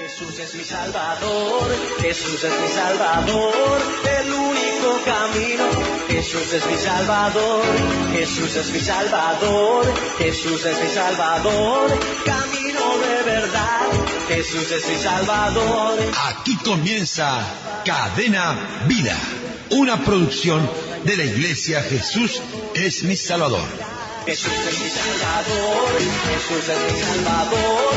Jesús es mi Salvador, Jesús es mi Salvador, el único camino. Jesús es mi Salvador, Jesús es mi Salvador, Jesús es mi Salvador, camino de verdad. Jesús es mi Salvador. Aquí comienza Cadena Vida, una producción de la Iglesia Jesús es mi Salvador. Jesús es mi Salvador, Jesús es mi Salvador,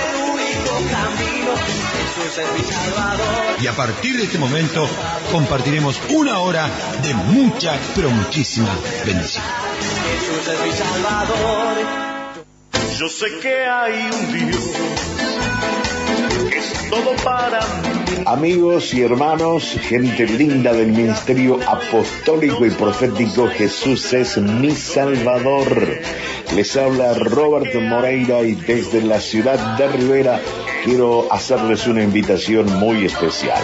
el único camino. Jesús es mi Salvador. Y a partir de este momento compartiremos una hora de mucha, pero muchísima bendición. Jesús es mi Salvador. Yo sé que hay un Dios que es todo para mí. Amigos y hermanos, gente linda del Ministerio Apostólico y Profético Jesús es mi Salvador. Les habla Robert Moreira y desde la ciudad de Rivera quiero hacerles una invitación muy especial.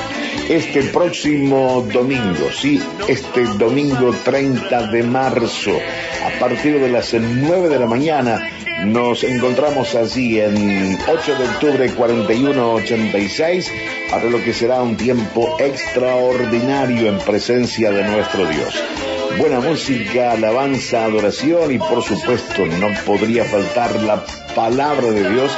Este próximo domingo, este domingo 30 de marzo, a partir de las 9 de la mañana, nos encontramos allí en 8 de octubre 4186 para lo que será un tiempo extraordinario en presencia de nuestro Dios. Buena música, alabanza, adoración y por supuesto no podría faltar la palabra de Dios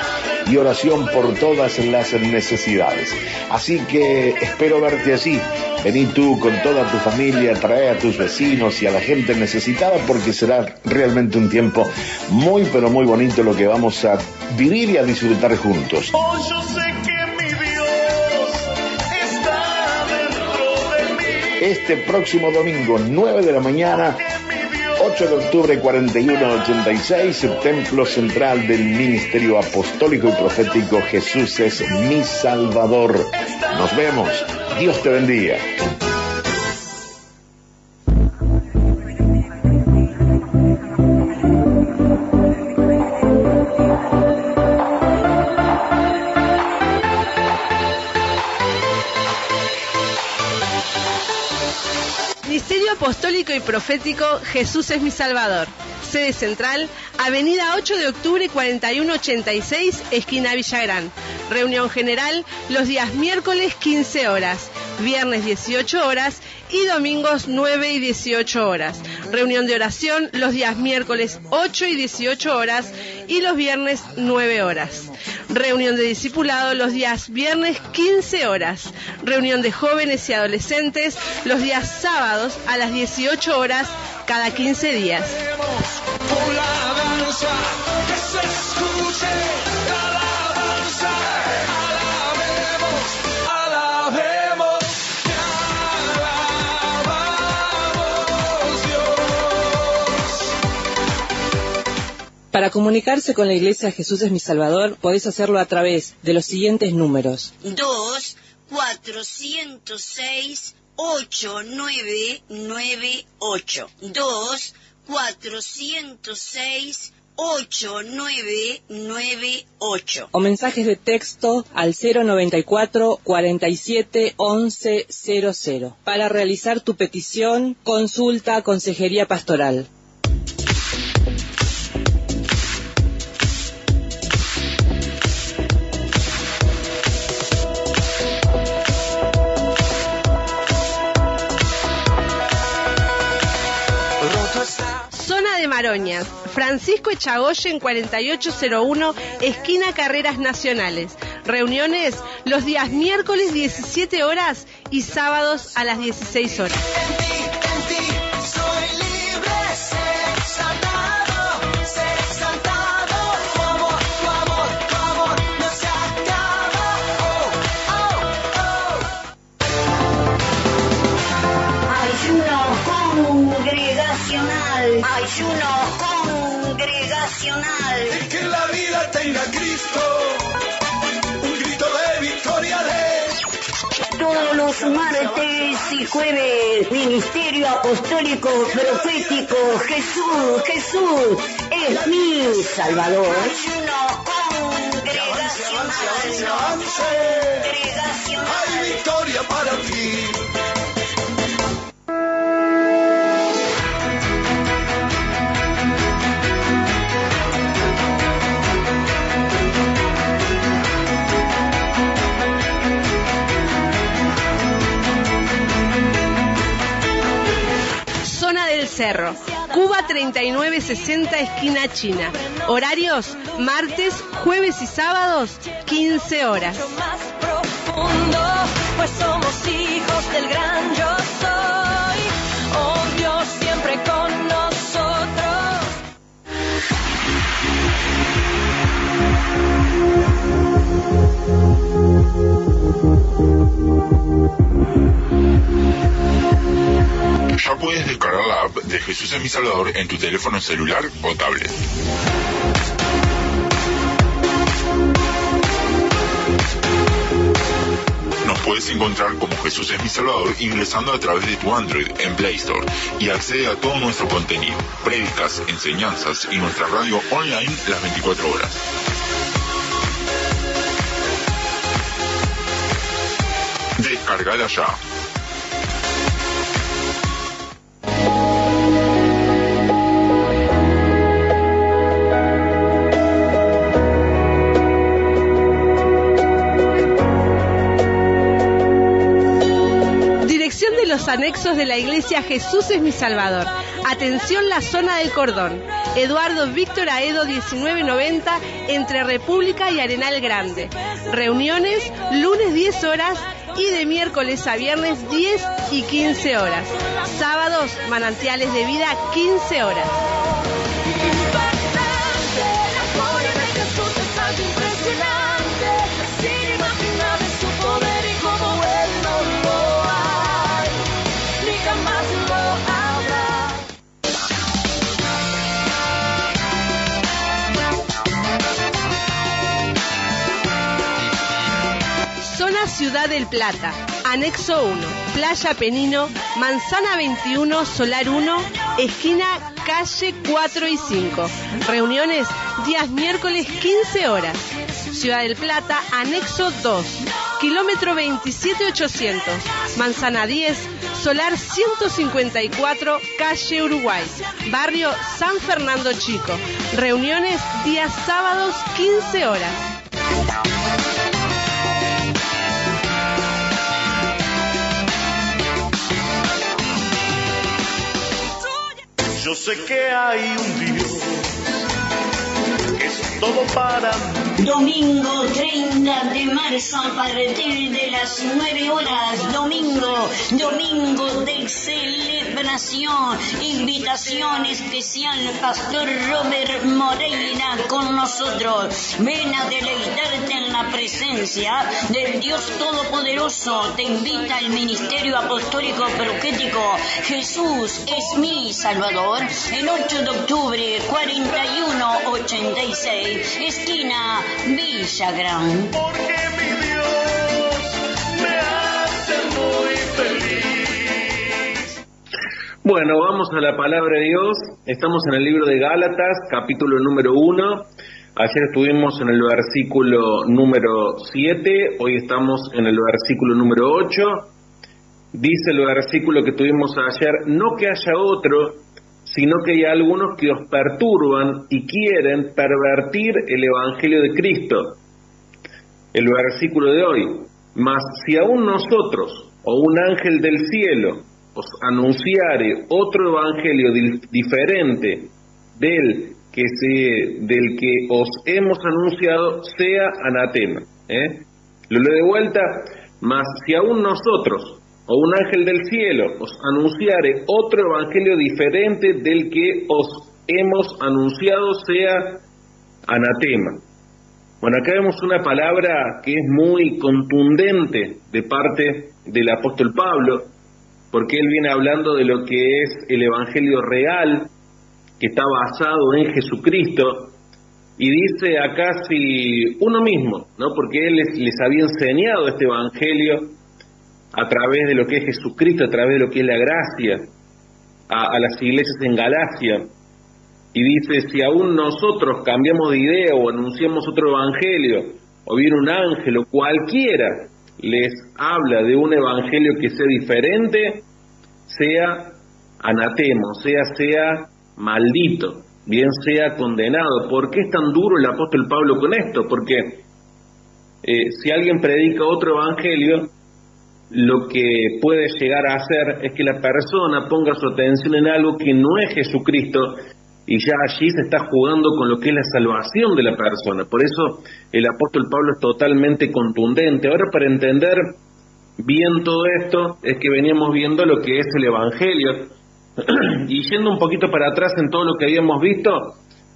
y oración por todas las necesidades. Así que espero verte allí. Vení tú con toda tu familia, trae a tus vecinos y a la gente necesitada porque será realmente un tiempo muy pero muy bonito lo que vamos a vivir y a disfrutar juntos. Oh, yo sé que mi Dios está dentro de mí. Este próximo domingo, 9 de la mañana, 8 de octubre 4186, el Templo Central del Ministerio Apostólico y Profético Jesús es mi Salvador. Nos vemos. Dios te bendiga. Ministerio Apostólico y Profético Jesús es mi Salvador. Sede central, Avenida 8 de octubre 4186, esquina Villagrán. Reunión general los días miércoles 15 horas, viernes 18 horas y domingos 9 y 18 horas. Reunión de oración los días miércoles 8 y 18 horas y los viernes 9 horas. Reunión de discipulado los días viernes 15 horas. Reunión de jóvenes y adolescentes los días sábados a las 18 horas cada 15 días. Con la danza, que se escuche la alabanza. Alabemos, te alabamos, Dios. Para comunicarse con la Iglesia Jesús es mi Salvador, podés hacerlo a través de los siguientes números: 2-406-8998 2-406-8998 o mensajes de texto al 094 47 11 00 para realizar tu petición, consulta, consejería pastoral. Zona de Maroñas, Francisco Echagoyen 4801, esquina Carreras Nacionales. Reuniones los días miércoles 17 horas y sábados a las 16 horas. Ayuno congregacional. Y que la vida tenga Cristo, un grito de victoria de... Todos los martes y jueves, Ministerio Apostólico Profético Jesús es mi Salvador. Ayuno congregacional. Hay victoria para ti. Cerro. Cuba 3960, esquina China. Horarios: martes, jueves y sábados, 15 horas. Más profundo, pues somos hijos del gran yo soy. Oh, Dios siempre con nosotros. Ya puedes descargar la app de Jesús es mi Salvador en tu teléfono celular o tablet. Nos puedes encontrar como Jesús es mi Salvador ingresando a través de tu Android en Play Store y accede a todo nuestro contenido, prédicas, enseñanzas y nuestra radio online las 24 horas. Descargala ya. Dirección de los anexos de la iglesia Jesús es mi Salvador. Atención, la zona del Cordón. Eduardo Víctor Aedo 1990, entre República y Arenal Grande. Reuniones lunes 10 horas y de miércoles a viernes 10 y 15 horas. Sábados, Manantiales de Vida, 15 horas. Ciudad del Plata, Anexo 1, Playa Penino, Manzana 21, Solar 1, esquina calle 4 y 5. Reuniones días miércoles 15 horas. Ciudad del Plata, Anexo 2, kilómetro 27800, Manzana 10, Solar 154, calle Uruguay, barrio San Fernando Chico. Reuniones días sábados 15 horas. Yo sé que hay un Dios que es todo para mí. Domingo 30 de marzo a partir de las 9 horas. Domingo de celebración. Invitación especial, Pastor Robert Moreira con nosotros. Ven a deleitarte en la presencia del Dios Todopoderoso. Te invita el Ministerio Apostólico Profético Jesús es mi Salvador. El 8 de octubre, 4186, esquina Villa Gran. Porque mi Dios me hace muy feliz. Bueno, vamos a la palabra de Dios. Estamos en el libro de Gálatas, capítulo número 1. Ayer estuvimos en el versículo número 7, hoy estamos en el versículo número 8. Dice el versículo que tuvimos ayer: no que haya otro, sino que hay algunos que os perturban y quieren pervertir el Evangelio de Cristo. El versículo de hoy: mas si aún nosotros o un ángel del cielo os anunciare otro evangelio diferente del que os hemos anunciado, sea anatema. Lo leo de vuelta: mas si aún nosotros o un ángel del cielo os anunciare otro evangelio diferente del que os hemos anunciado, sea anatema. Bueno, acá vemos una palabra que es muy contundente de parte del apóstol Pablo, porque él viene hablando de lo que es el evangelio real, que está basado en Jesucristo, y dice acá si uno mismo, ¿no? Porque él les había enseñado este evangelio a través de lo que es Jesucristo, a través de lo que es la gracia, a las iglesias en Galacia, y dice: si aún nosotros cambiamos de idea o anunciamos otro evangelio, o viene un ángel o cualquiera les habla de un evangelio que sea diferente, sea anatema, sea maldito, bien sea condenado. ¿Por qué es tan duro el apóstol Pablo con esto? Porque si alguien predica otro evangelio, lo que puede llegar a hacer es que la persona ponga su atención en algo que no es Jesucristo, y ya allí se está jugando con lo que es la salvación de la persona. Por eso el apóstol Pablo es totalmente contundente. Ahora, para entender bien todo esto, es que veníamos viendo lo que es el Evangelio. Y yendo un poquito para atrás en todo lo que habíamos visto,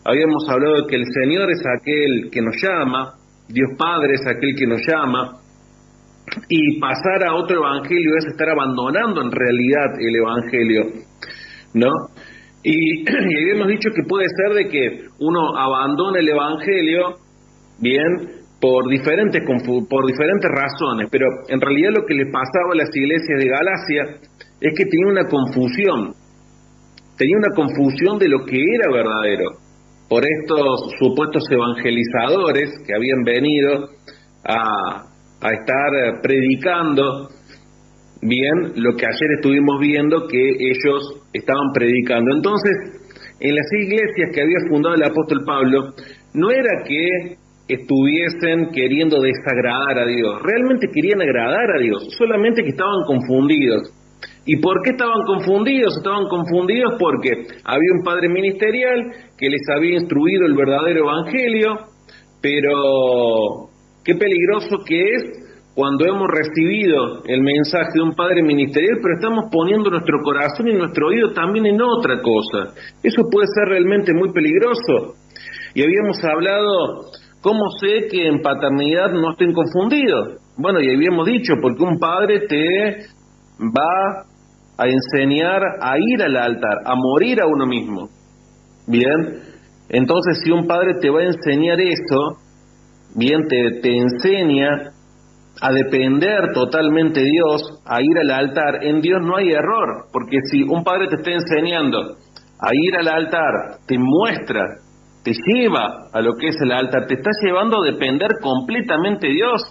habíamos hablado de que el Señor es aquel que nos llama, Dios Padre es aquel que nos llama, y pasar a otro evangelio es estar abandonando en realidad el evangelio, ¿no? Y habíamos dicho que puede ser de que uno abandone el evangelio, bien, por diferentes razones, pero en realidad lo que le pasaba a las iglesias de Galacia es que tenía una confusión de lo que era verdadero, por estos supuestos evangelizadores que habían venido a estar predicando, bien, lo que ayer estuvimos viendo que ellos estaban predicando. Entonces, en las iglesias que había fundado el apóstol Pablo, no era que estuviesen queriendo desagradar a Dios, realmente querían agradar a Dios, solamente que estaban confundidos. ¿Y por qué estaban confundidos? Estaban confundidos porque había un padre ministerial que les había instruido el verdadero evangelio, pero qué peligroso que es cuando hemos recibido el mensaje de un padre ministerial, pero estamos poniendo nuestro corazón y nuestro oído también en otra cosa. Eso puede ser realmente muy peligroso. Y habíamos hablado, ¿cómo sé que en paternidad no estén confundidos? Bueno, y habíamos dicho, porque un padre te va a enseñar a ir al altar, a morir a uno mismo. Bien, entonces si un padre te va a enseñar eso, bien, te enseña a depender totalmente de Dios, a ir al altar, en Dios no hay error, porque si un padre te está enseñando a ir al altar, te muestra, te lleva a lo que es el altar, te está llevando a depender completamente de Dios,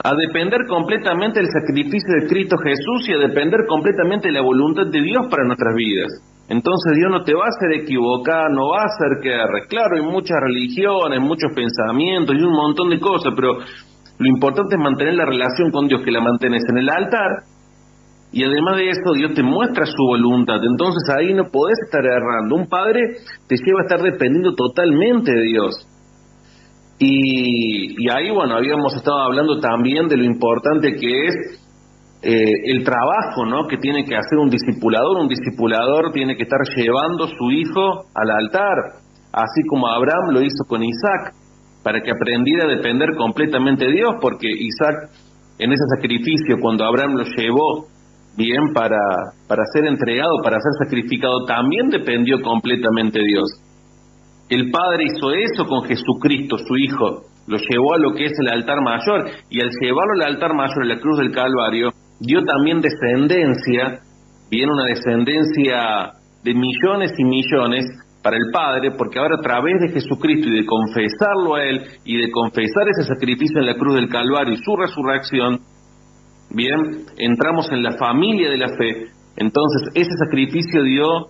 a depender completamente del sacrificio de Cristo Jesús y a depender completamente de la voluntad de Dios para nuestras vidas. Entonces Dios no te va a hacer equivocar, no va a hacer que erres. Claro, hay muchas religiones, muchos pensamientos y un montón de cosas, pero lo importante es mantener la relación con Dios, que la mantienes en el altar, y además de eso Dios te muestra su voluntad. Entonces ahí no podés estar errando. Un padre te lleva a estar dependiendo totalmente de Dios. Y ahí, bueno, habíamos estado hablando también de lo importante que es el trabajo, ¿no?, que tiene que hacer un discipulador. Un discipulador tiene que estar llevando a su hijo al altar, así como Abraham lo hizo con Isaac, para que aprendiera a depender completamente de Dios, porque Isaac, en ese sacrificio, cuando Abraham lo llevó, bien, para ser entregado, para ser sacrificado, también dependió completamente de Dios. El Padre hizo eso con Jesucristo, su Hijo, lo llevó a lo que es el altar mayor, y al llevarlo al altar mayor, a la cruz del Calvario, dio también descendencia, bien, una descendencia de millones y millones para el Padre, porque ahora a través de Jesucristo y de confesarlo a Él, y de confesar ese sacrificio en la cruz del Calvario y su resurrección, bien, entramos en la familia de la fe. Entonces ese sacrificio dio,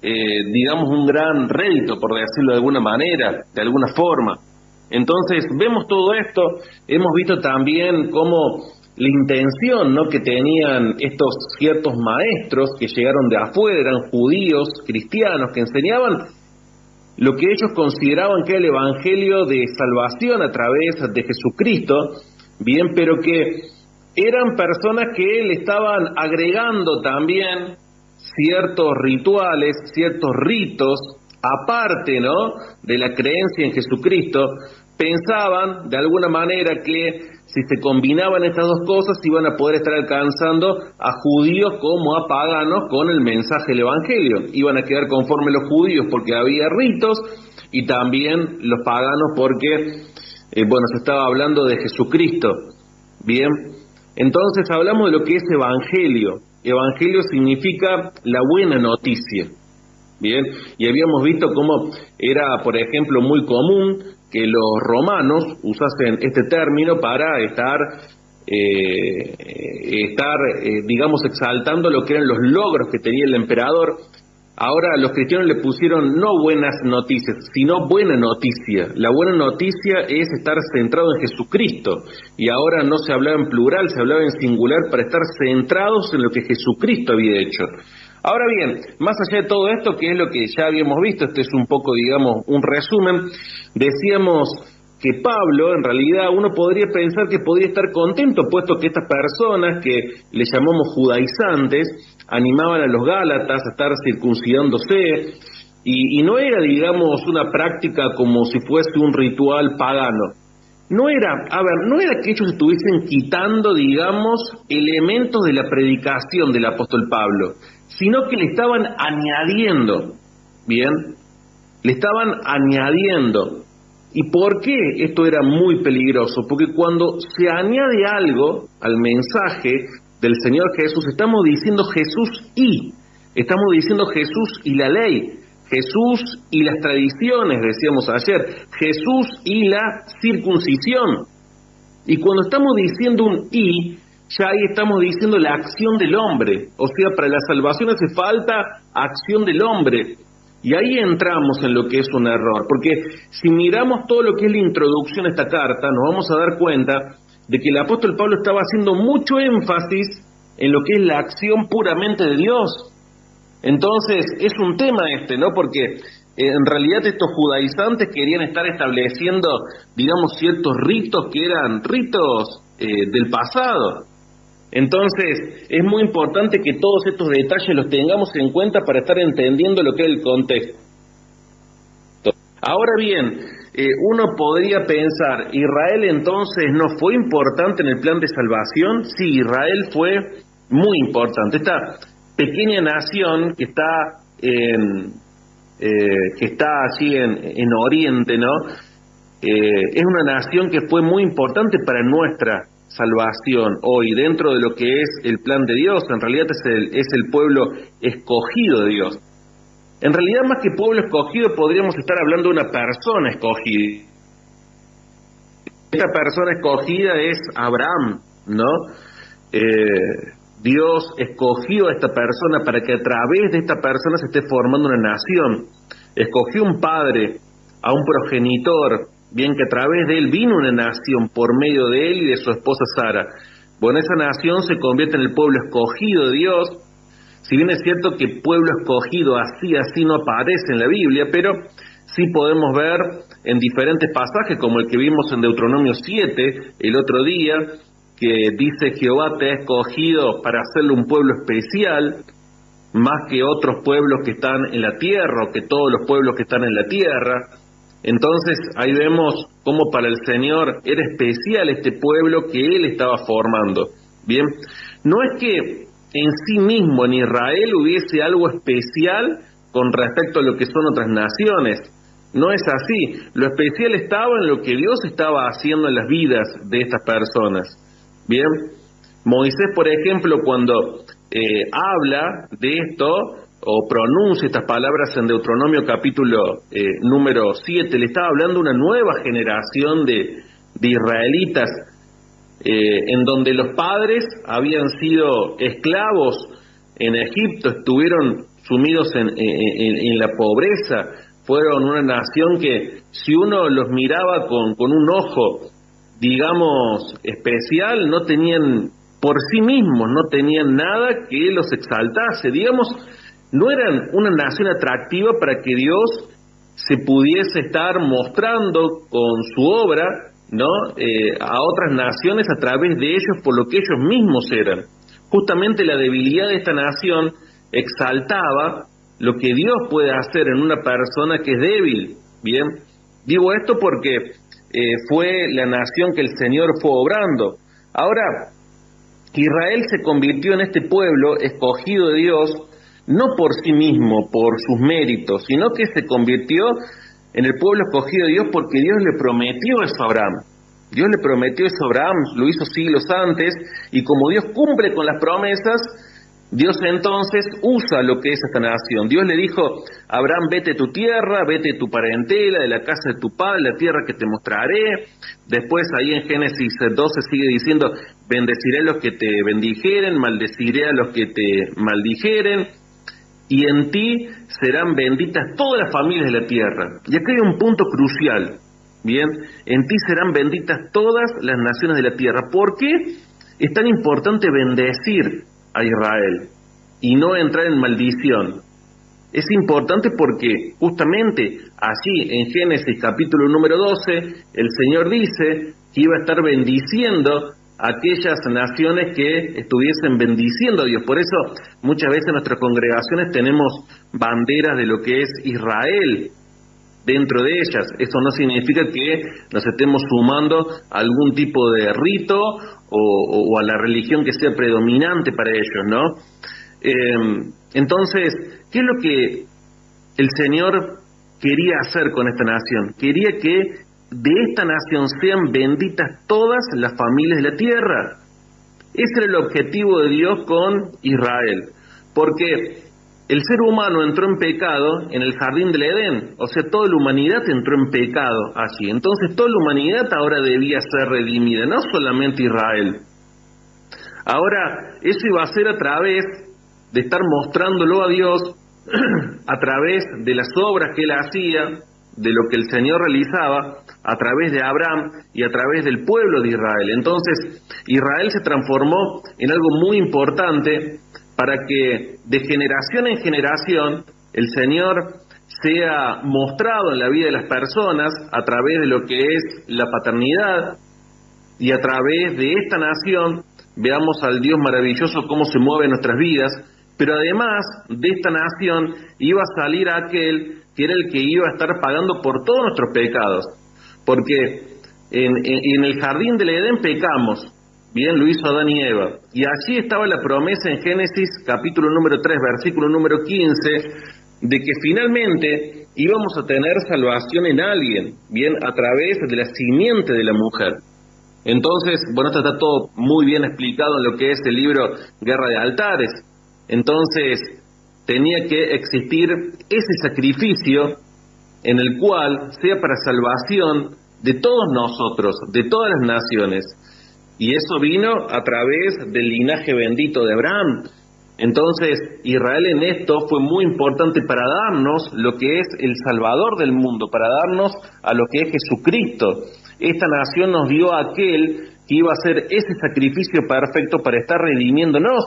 digamos, un gran rédito, por decirlo de alguna manera, de alguna forma. Entonces vemos todo esto, hemos visto también cómo la intención, ¿no?, que tenían estos ciertos maestros que llegaron de afuera, eran judíos, cristianos, que enseñaban lo que ellos consideraban que era el evangelio de salvación a través de Jesucristo, bien, pero que eran personas que le estaban agregando también ciertos rituales, ciertos ritos, aparte, ¿no?, de la creencia en Jesucristo. Pensaban de alguna manera que si se combinaban estas dos cosas iban a poder estar alcanzando a judíos como a paganos con el mensaje del evangelio. Iban a quedar conforme los judíos porque había ritos, y también los paganos porque, bueno, se estaba hablando de Jesucristo. Bien, entonces hablamos de lo que es evangelio. Evangelio significa la buena noticia. Bien, y habíamos visto cómo era, por ejemplo, muy común que los romanos usasen este término para estar, digamos, exaltando lo que eran los logros que tenía el emperador. Ahora los cristianos le pusieron no buenas noticias, sino buena noticia. La buena noticia es estar centrado en Jesucristo. Y ahora no se hablaba en plural, se hablaba en singular para estar centrados en lo que Jesucristo había hecho. Ahora bien, más allá de todo esto, que es lo que ya habíamos visto, este es un poco, digamos, un resumen, decíamos que Pablo, en realidad, uno podría pensar que podría estar contento, puesto que estas personas que le llamamos judaizantes, animaban a los gálatas a estar circuncidándose, y no era, digamos, una práctica como si fuese un ritual pagano. No era que ellos estuviesen quitando, digamos, elementos de la predicación del apóstol Pablo, sino que le estaban añadiendo, ¿bien? Le estaban añadiendo. ¿Y por qué esto era muy peligroso? Porque cuando se añade algo al mensaje del Señor Jesús, estamos diciendo Jesús y la ley, Jesús y las tradiciones, decíamos ayer, Jesús y la circuncisión. Y cuando estamos diciendo un y, ya ahí estamos diciendo la acción del hombre. O sea, para la salvación hace falta acción del hombre. Y ahí entramos en lo que es un error, porque si miramos todo lo que es la introducción a esta carta, nos vamos a dar cuenta de que el apóstol Pablo estaba haciendo mucho énfasis en lo que es la acción puramente de Dios. Entonces, es un tema ¿no? Porque en realidad estos judaizantes querían estar estableciendo, digamos, ciertos ritos que eran ritos del pasado. Entonces, es muy importante que todos estos detalles los tengamos en cuenta para estar entendiendo lo que es el contexto. Ahora bien, uno podría pensar, ¿Israel entonces no fue importante en el plan de salvación? Sí, Israel fue muy importante. Esta pequeña nación que está allí en Oriente, ¿no? Es una nación que fue muy importante para nuestra salvación hoy, dentro de lo que es el plan de Dios. En realidad es el pueblo escogido de Dios. En realidad, más que pueblo escogido, podríamos estar hablando de una persona escogida. Esta persona escogida es Abraham, ¿no? Dios escogió a esta persona para que a través de esta persona se esté formando una nación. Escogió un padre, a un progenitor, bien que a través de él vino una nación por medio de él y de su esposa Sara. Bueno, esa nación se convierte en el pueblo escogido de Dios. Si bien es cierto que pueblo escogido así no aparece en la Biblia, pero sí podemos ver en diferentes pasajes, como el que vimos en Deuteronomio 7 el otro día, que dice: Jehová te ha escogido para hacerle un pueblo especial, más que otros pueblos que están en la tierra, o que todos los pueblos que están en la tierra. Entonces ahí vemos cómo para el Señor era especial este pueblo que Él estaba formando. Bien, no es que en sí mismo en Israel hubiese algo especial con respecto a lo que son otras naciones. No es así. Lo especial estaba en lo que Dios estaba haciendo en las vidas de estas personas. Bien, Moisés, por ejemplo, cuando habla de esto o pronuncia estas palabras en Deuteronomio capítulo número 7, le estaba hablando a una nueva generación de israelitas, en donde los padres habían sido esclavos en Egipto, estuvieron sumidos en la pobreza, fueron una nación que si uno los miraba con un ojo, digamos, especial, no tenían por sí mismos, no tenían nada que los exaltase, digamos, no eran una nación atractiva para que Dios se pudiese estar mostrando con su obra, ¿no? A otras naciones a través de ellos por lo que ellos mismos eran. Justamente la debilidad de esta nación exaltaba lo que Dios puede hacer en una persona que es débil. Bien, digo esto porque fue la nación que el Señor fue obrando. Ahora, Israel se convirtió en este pueblo escogido de Dios, no por sí mismo, por sus méritos, sino que se convirtió en el pueblo escogido de Dios porque Dios le prometió eso a Abraham. Dios le prometió eso a Abraham, lo hizo siglos antes, y como Dios cumple con las promesas, Dios entonces usa lo que es esta nación. Dios le dijo: Abraham, vete de tu tierra, vete de tu parentela, de la casa de tu padre, la tierra que te mostraré. Después ahí en Génesis 12 sigue diciendo: bendeciré a los que te bendijeren, maldeciré a los que te maldijeren. y en ti serán benditas todas las familias de la tierra. Y acá hay un punto crucial, bien, en ti serán benditas todas las naciones de la tierra. ¿Por qué es tan importante bendecir a Israel y no entrar en maldición? Es importante porque justamente allí en Génesis capítulo número 12, el Señor dice que iba a estar bendiciendo a aquellas naciones que estuviesen bendiciendo a Dios. Por eso muchas veces en nuestras congregaciones tenemos banderas de lo que es Israel dentro de ellas. Eso no significa que nos estemos sumando a algún tipo de rito o a la religión que sea predominante para ellos, ¿no? Entonces, ¿qué es lo que el Señor quería hacer con esta nación? Quería que de esta nación sean benditas todas las familias de la tierra. Ese era el objetivo de Dios con Israel, porque el ser humano entró en pecado en el jardín del Edén, o sea, toda la humanidad entró en pecado allí. Entonces toda la humanidad ahora debía ser redimida, no solamente Israel. Ahora, eso iba a ser a través de estar mostrándolo a Dios, a través de las obras que Él hacía, de lo que el Señor realizaba, a través de Abraham y a través del pueblo de Israel. Entonces, Israel se transformó en algo muy importante para que de generación en generación el Señor sea mostrado en la vida de las personas a través de lo que es la paternidad, y a través de esta nación veamos al Dios maravilloso cómo se mueve en nuestras vidas. Pero además de esta nación iba a salir aquel que era el que iba a estar pagando por todos nuestros pecados, porque en el jardín del Edén pecamos, bien, lo hizo Adán y Eva, y allí estaba la promesa en Génesis capítulo número 3, versículo número 15, de que finalmente íbamos a tener salvación en alguien, bien, a través de la simiente de la mujer. Entonces, bueno, esto está todo muy bien explicado en lo que es el libro Guerra de Altares. Entonces, tenía que existir ese sacrificio en el cual sea para salvación de todos nosotros, de todas las naciones. Y eso vino a través del linaje bendito de Abraham. Entonces, Israel en esto fue muy importante para darnos lo que es el Salvador del mundo, para darnos a lo que es Jesucristo. Esta nación nos dio a aquel que iba a hacer ese sacrificio perfecto para estar redimiéndonos.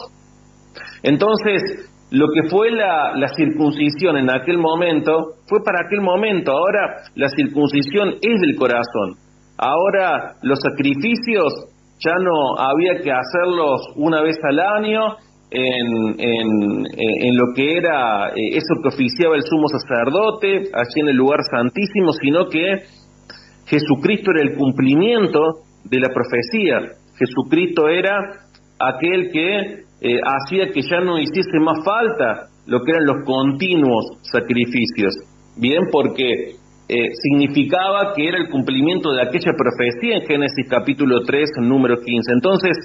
Entonces, lo que fue la circuncisión en aquel momento, fue para aquel momento. Ahora la circuncisión es del corazón. Ahora los sacrificios ya no había que hacerlos una vez al año en lo que era eso que oficiaba el sumo sacerdote allí en el lugar santísimo, sino que Jesucristo era el cumplimiento de la profecía. Jesucristo era aquel que hacía que ya no hiciese más falta lo que eran los continuos sacrificios, bien, porque significaba que era el cumplimiento de aquella profecía en Génesis capítulo 3, número 15. Entonces,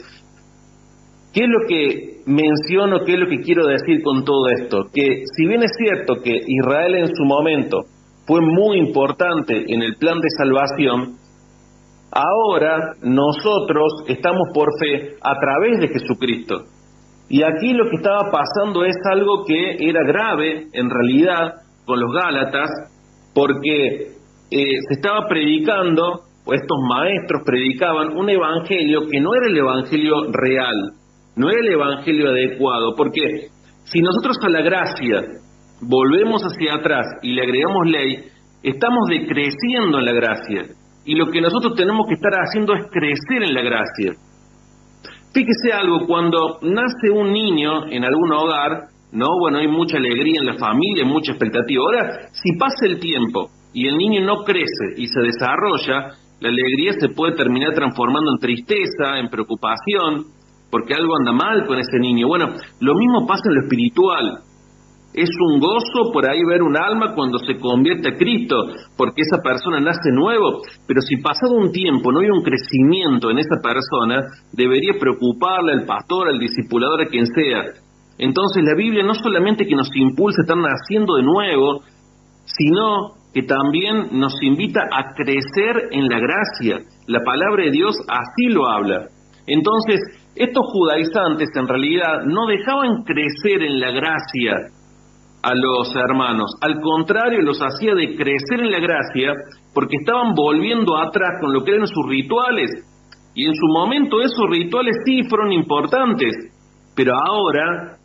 ¿qué es lo que menciono, qué es lo que quiero decir con todo esto? Que si bien es cierto que Israel en su momento fue muy importante en el plan de salvación, ahora nosotros estamos por fe a través de Jesucristo. Y aquí lo que estaba pasando es algo que era grave en realidad con los Gálatas, porque se estaba predicando, o estos maestros predicaban un evangelio que no era el evangelio real, no era el evangelio adecuado, porque si nosotros a la gracia volvemos hacia atrás y le agregamos ley, estamos decreciendo en la gracia, y lo que nosotros tenemos que estar haciendo es crecer en la gracia. Fíjese algo, cuando nace un niño en algún hogar, ¿no? Bueno, hay mucha alegría en la familia, mucha expectativa. Ahora, si pasa el tiempo y el niño no crece y se desarrolla, la alegría se puede terminar transformando en tristeza, en preocupación, porque algo anda mal con ese niño. Bueno, lo mismo pasa en lo espiritual. Es un gozo por ahí ver un alma cuando se convierte a Cristo, porque esa persona nace nuevo, pero si pasado un tiempo no hay un crecimiento en esa persona, debería preocuparle al pastor, al discipulador, a quien sea. Entonces la Biblia no solamente que nos impulsa a estar naciendo de nuevo, sino que también nos invita a crecer en la gracia. La palabra de Dios así lo habla. Entonces, estos judaizantes en realidad no dejaban crecer en la gracia a los hermanos. Al contrario, los hacía de crecer en la gracia, porque estaban volviendo atrás con lo que eran sus rituales. Y en su momento esos rituales sí fueron importantes, pero ahora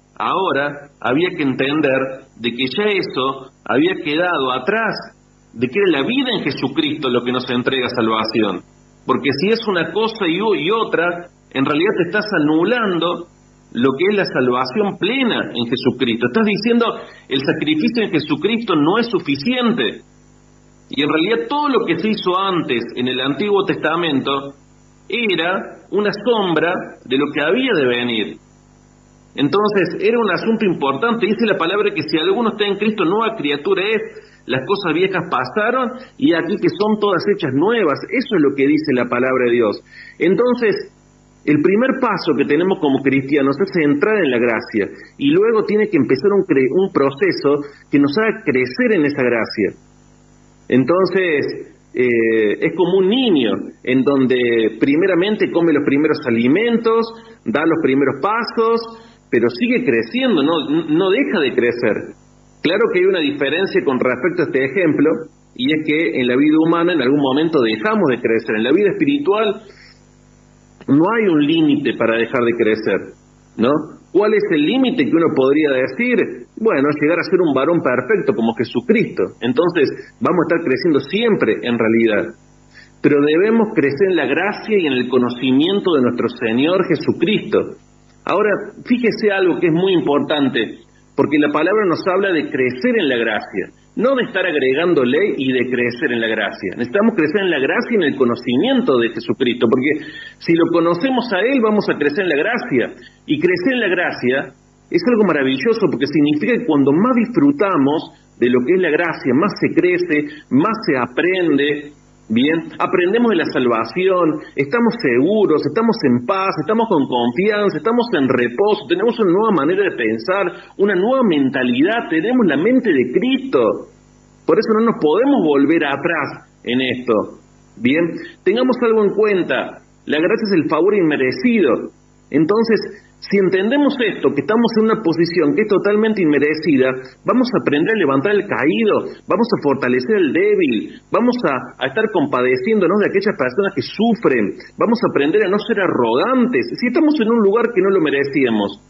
había que entender de que ya eso había quedado atrás, de que era la vida en Jesucristo lo que nos entrega salvación. Porque si es una cosa y otra, en realidad te estás anulando lo que es la salvación plena en Jesucristo. Estás diciendo, el sacrificio en Jesucristo no es suficiente. Y en realidad todo lo que se hizo antes en el Antiguo Testamento era una sombra de lo que había de venir. Entonces era un asunto importante. Dice la palabra que si alguno está en Cristo, nueva criatura es. Las cosas viejas pasaron y aquí que son todas hechas nuevas. Eso es lo que dice la palabra de Dios. Entonces, el primer paso que tenemos como cristianos es entrar en la gracia, y luego tiene que empezar un proceso que nos haga crecer en esa gracia. Entonces, es como un niño en donde primeramente come los primeros alimentos, da los primeros pasos, pero sigue creciendo, no deja de crecer. Claro que hay una diferencia con respecto a este ejemplo, y es que en la vida humana en algún momento dejamos de crecer. En la vida espiritual no hay un límite para dejar de crecer, ¿no? ¿Cuál es el límite que uno podría decir? Bueno, llegar a ser un varón perfecto como Jesucristo. Entonces vamos a estar creciendo siempre en realidad. Pero debemos crecer en la gracia y en el conocimiento de nuestro Señor Jesucristo. Ahora, fíjese algo que es muy importante, porque la palabra nos habla de crecer en la gracia, no de estar agregando ley y de crecer en la gracia. Necesitamos crecer en la gracia y en el conocimiento de Jesucristo, porque si lo conocemos a Él, vamos a crecer en la gracia. Y crecer en la gracia es algo maravilloso, porque significa que cuando más disfrutamos de lo que es la gracia, más se crece, más se aprende. Bien, aprendemos de la salvación, estamos seguros, estamos en paz, estamos con confianza, estamos en reposo, tenemos una nueva manera de pensar, una nueva mentalidad, tenemos la mente de Cristo. Por eso no nos podemos volver atrás en esto. Bien, tengamos algo en cuenta, la gracia es el favor inmerecido. Entonces, si entendemos esto, que estamos en una posición que es totalmente inmerecida, vamos a aprender a levantar el caído, vamos a fortalecer al débil, vamos a estar compadeciéndonos de aquellas personas que sufren, vamos a aprender a no ser arrogantes. Si estamos en un lugar que no lo merecíamos,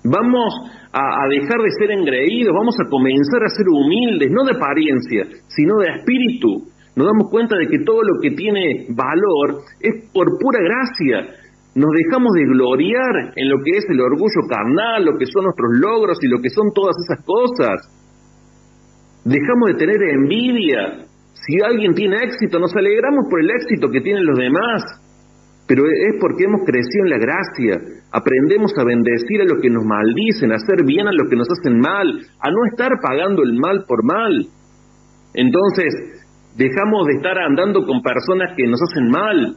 vamos a dejar de ser engreídos, vamos a comenzar a ser humildes, no de apariencia, sino de espíritu. Nos damos cuenta de que todo lo que tiene valor es por pura gracia. Nos dejamos de gloriar en lo que es el orgullo carnal, lo que son nuestros logros y lo que son todas esas cosas. Dejamos de tener envidia. Si alguien tiene éxito, nos alegramos por el éxito que tienen los demás. Pero es porque hemos crecido en la gracia. Aprendemos a bendecir a los que nos maldicen, a hacer bien a los que nos hacen mal, a no estar pagando el mal por mal. Entonces, dejamos de estar andando con personas que nos hacen mal.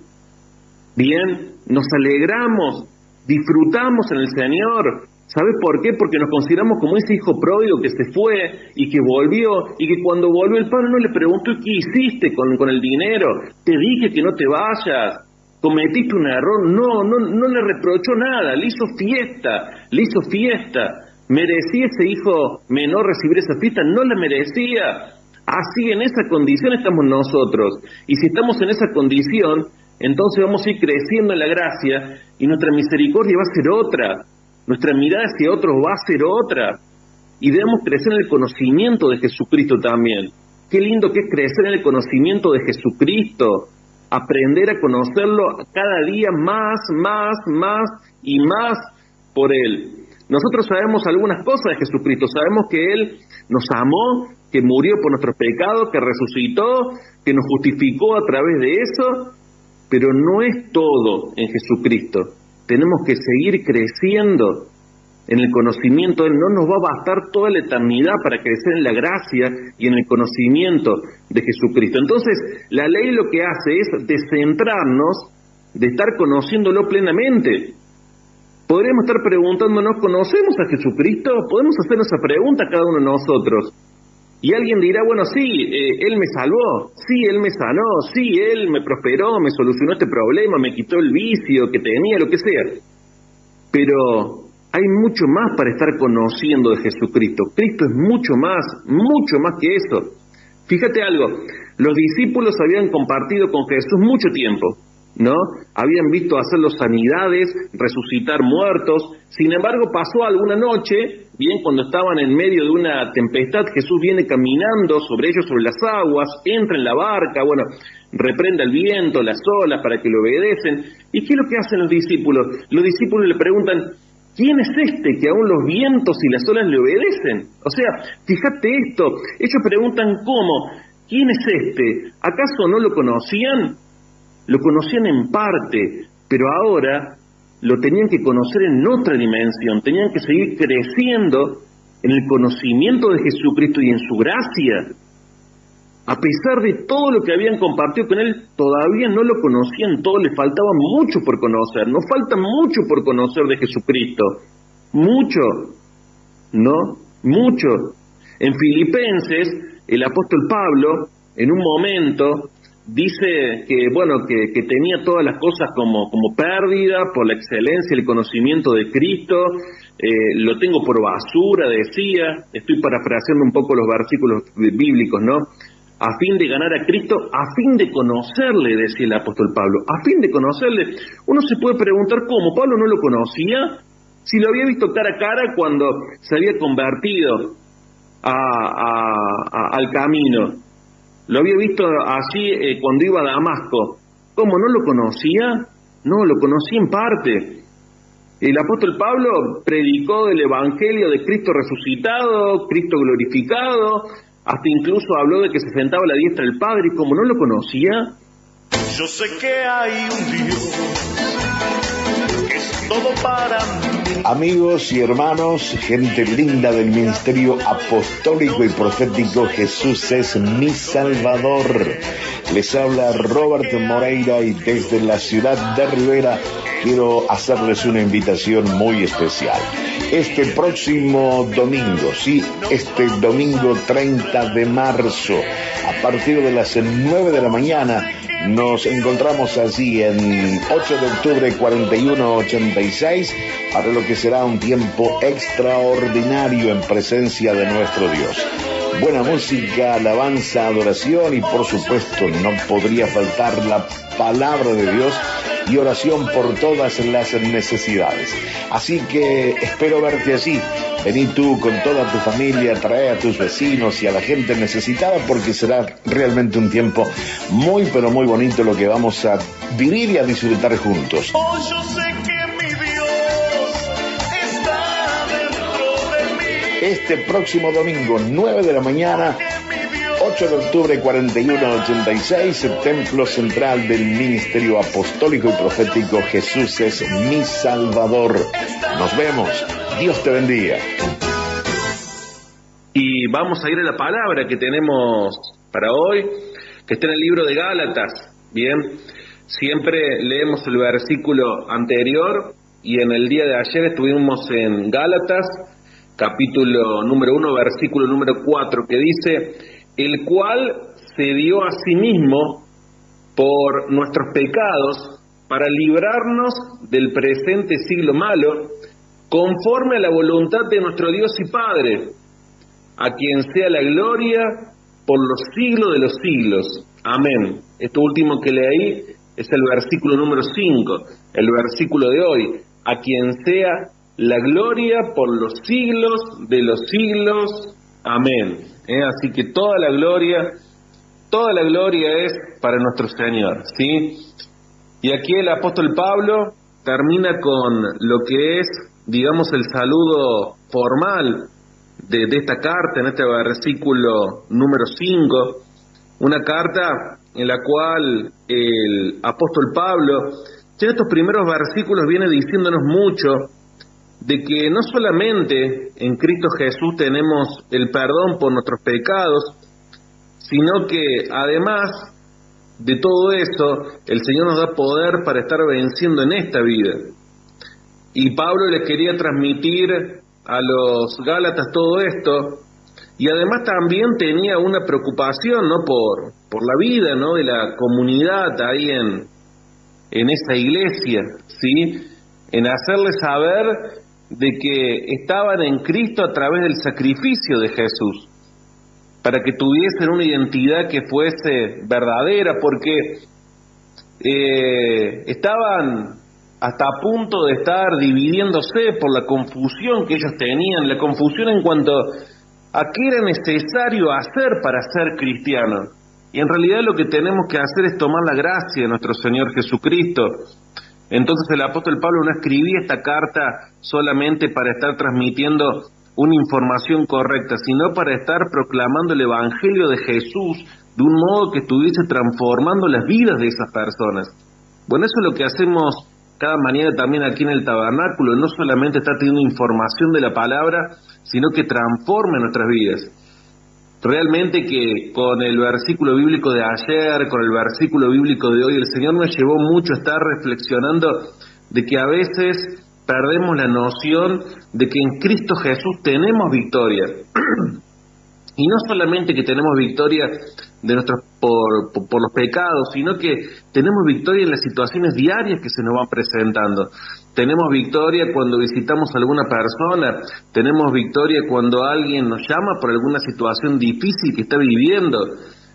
Bien, nos alegramos, disfrutamos en el Señor. ¿Sabes por qué? Porque nos consideramos como ese hijo pródigo que se fue y que volvió, y que cuando volvió el padre no le preguntó ¿qué hiciste con el dinero? Te dije que no te vayas, cometiste un error. No le reprochó nada, le hizo fiesta. ¿Merecía ese hijo menor recibir esa fiesta? No la merecía. Así, en esa condición estamos nosotros, y si estamos en esa condición, entonces vamos a ir creciendo en la gracia y nuestra misericordia va a ser otra, nuestra mirada hacia otros va a ser otra, y debemos crecer en el conocimiento de Jesucristo también. Qué lindo que es crecer en el conocimiento de Jesucristo, aprender a conocerlo cada día más y más por Él. Nosotros sabemos algunas cosas de Jesucristo, sabemos que Él nos amó, que murió por nuestros pecados, que resucitó, que nos justificó a través de eso. Pero no es todo en Jesucristo. Tenemos que seguir creciendo en el conocimiento de Él. No nos va a bastar toda la eternidad para crecer en la gracia y en el conocimiento de Jesucristo. Entonces, la ley lo que hace es descentrarnos de estar conociéndolo plenamente. Podríamos estar preguntándonos, ¿conocemos a Jesucristo? Podemos hacernos esa pregunta cada uno de nosotros. Y alguien dirá, bueno, sí, Él me salvó, sí, Él me sanó, sí, Él me prosperó, me solucionó este problema, me quitó el vicio que tenía, lo que sea. Pero hay mucho más para estar conociendo de Jesucristo. Cristo es mucho más que eso. Fíjate algo, los discípulos habían compartido con Jesús mucho tiempo, ¿no? Habían visto hacerlo sanidades, resucitar muertos. Sin embargo, pasó alguna noche, bien, cuando estaban en medio de una tempestad, Jesús viene caminando sobre ellos, sobre las aguas, entra en la barca, bueno, reprende el viento, las olas, para que le obedecen. ¿Y qué es lo que hacen los discípulos? Los discípulos le preguntan: ¿quién es este que aún los vientos y las olas le obedecen? O sea, fíjate esto, ellos preguntan ¿cómo? ¿Quién es este? ¿Acaso no lo conocían? Lo conocían en parte, pero ahora lo tenían que conocer en otra dimensión, tenían que seguir creciendo en el conocimiento de Jesucristo y en su gracia. A pesar de todo lo que habían compartido con Él, todavía no lo conocían todo, les faltaba mucho por conocer. Nos falta mucho por conocer de Jesucristo. Mucho, ¿no? Mucho. En Filipenses, el apóstol Pablo, en un momento, dice que, bueno, que tenía todas las cosas como pérdida por la excelencia y el conocimiento de Cristo. Lo tengo por basura, decía. Estoy parafraseando un poco los versículos bíblicos, ¿no? A fin de ganar a Cristo, a fin de conocerle, decía el apóstol Pablo, a fin de conocerle. Uno se puede preguntar cómo, ¿Pablo no lo conocía? Si lo había visto cara a cara cuando se había convertido al camino, lo había visto allí cuando iba a Damasco. ¿Cómo, no lo conocía? No, lo conocía en parte. El apóstol Pablo predicó del evangelio de Cristo resucitado, Cristo glorificado, hasta incluso habló de que se sentaba a la diestra del Padre. ¿Y como no lo conocía? Yo sé que hay un Dios que es todo para mí. Amigos y hermanos, gente linda del ministerio apostólico y profético Jesús es mi Salvador. Les habla Robert Moreira y desde la ciudad de Rivera quiero hacerles una invitación muy especial. Este próximo domingo, este domingo 30 de marzo, a partir de las 9 de la mañana, nos encontramos allí en 8 de octubre 4186 para lo que será un tiempo extraordinario en presencia de nuestro Dios. Buena música, alabanza, adoración y por supuesto no podría faltar la palabra de Dios y oración por todas las necesidades. Así que espero verte allí. Vení tú con toda tu familia, trae a tus vecinos y a la gente necesitada porque será realmente un tiempo muy pero muy bonito lo que vamos a vivir y a disfrutar juntos. Oh, yo sé que mi Dios está dentro de mí. Este próximo domingo, 9 de la mañana, 8 de octubre 4186, el templo central del ministerio apostólico y profético Jesús es mi Salvador. Nos vemos. Dios te bendiga. Y vamos a ir a la palabra que tenemos para hoy, que está en el libro de Gálatas. Bien, siempre leemos el versículo anterior y en el día de ayer estuvimos en Gálatas, capítulo número 1, versículo número 4, que dice: el cual se dio a sí mismo por nuestros pecados para librarnos del presente siglo malo, conforme a la voluntad de nuestro Dios y Padre, a quien sea la gloria por los siglos de los siglos. Amén. Esto último que leí es el versículo número 5, el versículo de hoy. A quien sea la gloria por los siglos de los siglos. Amén. Así que toda la gloria es para nuestro Señor, ¿sí? Y aquí el apóstol Pablo termina con lo que es, digamos, el saludo formal de esta carta, en este versículo número 5, una carta en la cual el apóstol Pablo, en estos primeros versículos, viene diciéndonos mucho de que no solamente en Cristo Jesús tenemos el perdón por nuestros pecados, sino que además de todo eso, el Señor nos da poder para estar venciendo en esta vida. Y Pablo le quería transmitir a los Gálatas todo esto, y además también tenía una preocupación, ¿no?, por la vida, ¿no?, de la comunidad ahí en esa iglesia, ¿sí?, en hacerles saber de que estaban en Cristo a través del sacrificio de Jesús, para que tuviesen una identidad que fuese verdadera, porque estaban hasta a punto de estar dividiéndose por la confusión que ellos tenían, la confusión en cuanto a qué era necesario hacer para ser cristianos. Y en realidad lo que tenemos que hacer es tomar la gracia de nuestro Señor Jesucristo. Entonces el apóstol Pablo no escribía esta carta solamente para estar transmitiendo una información correcta, sino para estar proclamando el Evangelio de Jesús de un modo que estuviese transformando las vidas de esas personas. Bueno, eso es lo que hacemos cada mañana también aquí en el tabernáculo, no solamente estar teniendo información de la palabra, sino que transforme nuestras vidas. Realmente que con el versículo bíblico de ayer, con el versículo bíblico de hoy, el Señor nos llevó mucho a estar reflexionando de que a veces perdemos la noción de que en Cristo Jesús tenemos victoria. Y no solamente que tenemos victoria de nuestros por los pecados, sino que tenemos victoria en las situaciones diarias que se nos van presentando. Tenemos victoria cuando visitamos a alguna persona, tenemos victoria cuando alguien nos llama por alguna situación difícil que está viviendo.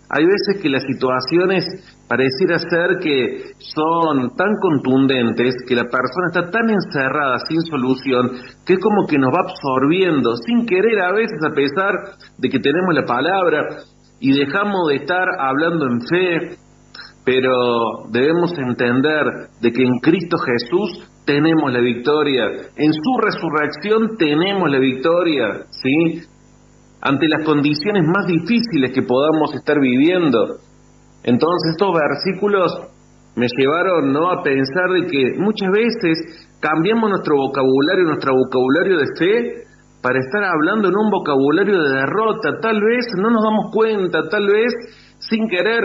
Hay veces que las situaciones pareciera ser que son tan contundentes, que la persona está tan encerrada, sin solución, que es como que nos va absorbiendo, sin querer a veces, a pesar de que tenemos la palabra, y dejamos de estar hablando en fe, pero debemos entender de que en Cristo Jesús tenemos la victoria, en su resurrección tenemos la victoria, ¿sí? Ante las condiciones más difíciles que podamos estar viviendo. Entonces estos versículos me llevaron, ¿no?, a pensar de que muchas veces cambiamos nuestro vocabulario de fe, para estar hablando en un vocabulario de derrota. Tal vez no nos damos cuenta, tal vez sin querer,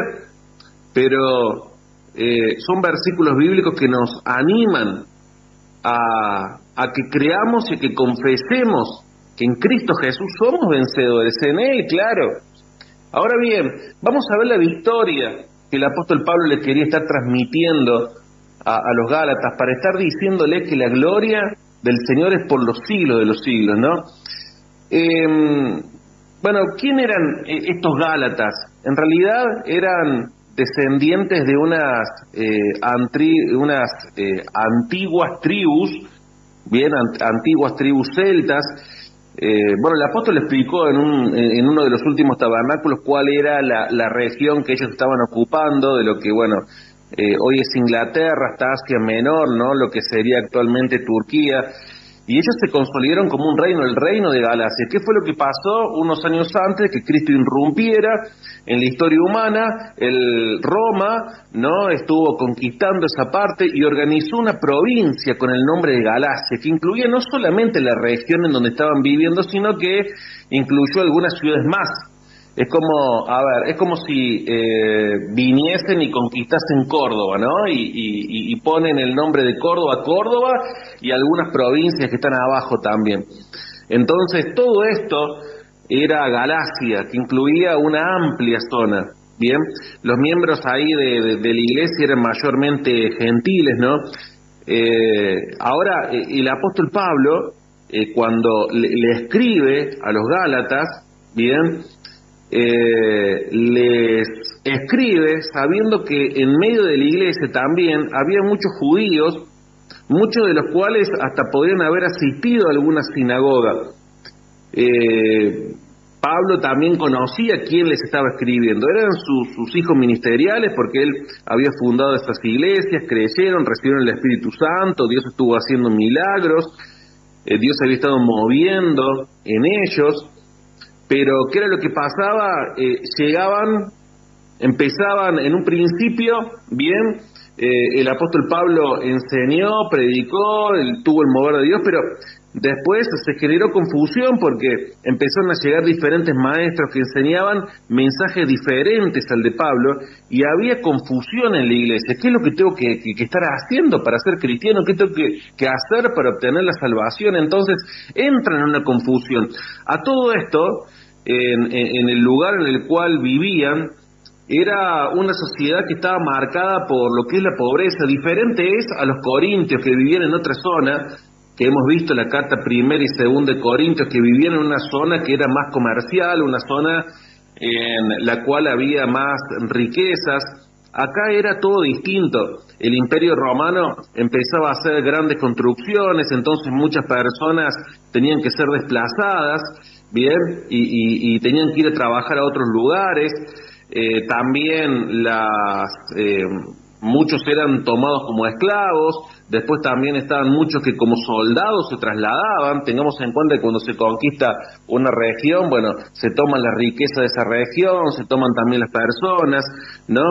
pero son versículos bíblicos que nos animan a que creamos y que confesemos que en Cristo Jesús somos vencedores, en Él, claro. Ahora bien, vamos a ver la victoria que el apóstol Pablo le quería estar transmitiendo a los Gálatas, para estar diciéndoles que la gloria del Señor es por los siglos de los siglos, ¿no? Bueno, ¿quién eran estos Gálatas? En realidad eran descendientes de unas antiguas tribus, bien, antiguas tribus celtas. Bueno, el apóstol explicó en uno de los últimos tabernáculos cuál era la región que ellos estaban ocupando, de lo que, bueno, hoy es Inglaterra, hasta Asia Menor, ¿no?, lo que sería actualmente Turquía, y ellos se consolidaron como un reino, el reino de Galacia. ¿Qué fue lo que pasó unos años antes que Cristo irrumpiera en la historia humana? Roma, ¿no?, estuvo conquistando esa parte y organizó una provincia con el nombre de Galacia, que incluía no solamente la región en donde estaban viviendo, sino que incluyó algunas ciudades más. Es como si viniesen y conquistasen Córdoba, ¿no? Y ponen el nombre de Córdoba y algunas provincias que están abajo también. Entonces todo esto era Galacia, que incluía una amplia zona. Bien, los miembros ahí de la iglesia eran mayormente gentiles, ¿no? Ahora el apóstol Pablo, cuando le escribe a los Gálatas, bien, les escribe sabiendo que en medio de la iglesia también había muchos judíos, muchos de los cuales hasta podrían haber asistido a alguna sinagoga. Pablo también conocía a quién les estaba escribiendo, eran sus hijos ministeriales, porque él había fundado estas iglesias, creyeron, recibieron el Espíritu Santo, Dios estuvo haciendo milagros, Dios había estado moviendo en ellos. Pero ¿qué era lo que pasaba? Empezaban en un principio, bien, el apóstol Pablo enseñó, predicó, tuvo el mover de Dios, pero después se generó confusión porque empezaron a llegar diferentes maestros que enseñaban mensajes diferentes al de Pablo y había confusión en la iglesia. ¿Qué es lo que tengo que estar haciendo para ser cristiano? ¿Qué tengo que hacer para obtener la salvación? Entonces entran en una confusión. A todo esto, en el lugar en el cual vivían, era una sociedad que estaba marcada por lo que es la pobreza. Diferente es a los corintios, que vivían en otra zona, que hemos visto la carta primera y segunda de Corintios, que vivían en una zona que era más comercial, una zona en la cual había más riquezas. Acá era todo distinto. El Imperio Romano empezaba a hacer grandes construcciones, entonces muchas personas tenían que ser desplazadas, bien, y tenían que ir a trabajar a otros lugares. También muchos eran tomados como esclavos. Después también estaban muchos que como soldados se trasladaban. Tengamos en cuenta que cuando se conquista una región, bueno, se toman la riqueza de esa región, se toman también las personas, ¿no?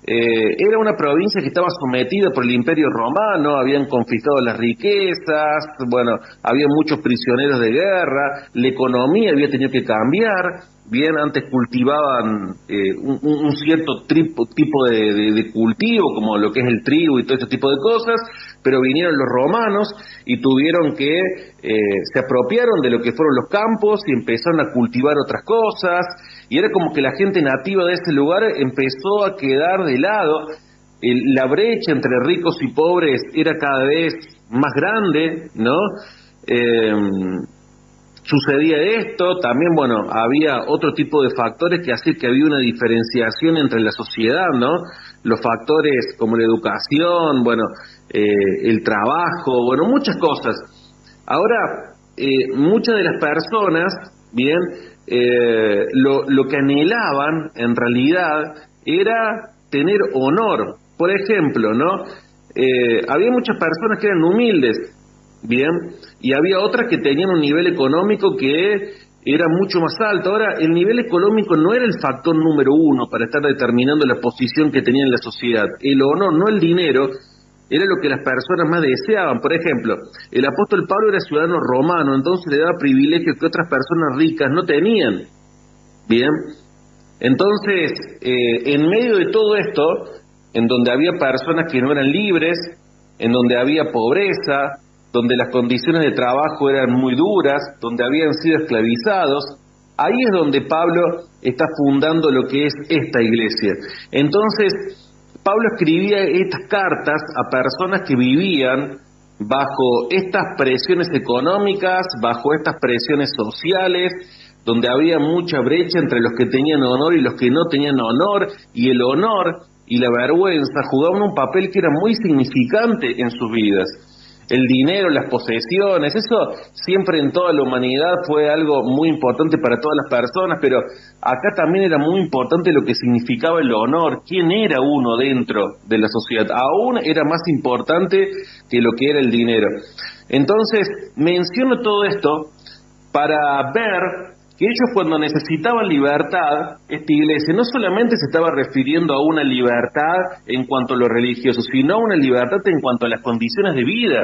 Era una provincia que estaba sometida por el Imperio Romano, habían confiscado las riquezas, bueno, había muchos prisioneros de guerra, la economía había tenido que cambiar. Bien, antes cultivaban un cierto tipo de cultivo, como lo que es el trigo y todo este tipo de cosas, pero vinieron los romanos y tuvieron que, se apropiaron de lo que fueron los campos y empezaron a cultivar otras cosas, y era como que la gente nativa de ese lugar empezó a quedar de lado. La brecha entre ricos y pobres era cada vez más grande, ¿no? Sucedía esto, también, bueno, había otro tipo de factores que hacían que había una diferenciación entre la sociedad, ¿no? Los factores como la educación, bueno, el trabajo, bueno, muchas cosas. Ahora, muchas de las personas, bien, lo que anhelaban en realidad era tener honor. Por ejemplo, ¿no? Había muchas personas que eran humildes, bien, y había otras que tenían un nivel económico que era mucho más alto. Ahora, el nivel económico no era el factor número uno para estar determinando la posición que tenía en la sociedad. El honor, no el dinero, era lo que las personas más deseaban. Por ejemplo, el apóstol Pablo era ciudadano romano, entonces le daba privilegios que otras personas ricas no tenían. Bien, entonces, en medio de todo esto, en donde había personas que no eran libres, en donde había pobreza, donde las condiciones de trabajo eran muy duras, donde habían sido esclavizados, ahí es donde Pablo está fundando lo que es esta iglesia. Entonces, Pablo escribía estas cartas a personas que vivían bajo estas presiones económicas, bajo estas presiones sociales, donde había mucha brecha entre los que tenían honor y los que no tenían honor, y el honor y la vergüenza jugaban un papel que era muy significante en sus vidas. El dinero, las posesiones, eso siempre en toda la humanidad fue algo muy importante para todas las personas, pero acá también era muy importante lo que significaba el honor, quién era uno dentro de la sociedad, aún era más importante que lo que era el dinero. Entonces, menciono todo esto para ver que ellos cuando necesitaban libertad, esta iglesia no solamente se estaba refiriendo a una libertad en cuanto a lo religioso, sino a una libertad en cuanto a las condiciones de vida.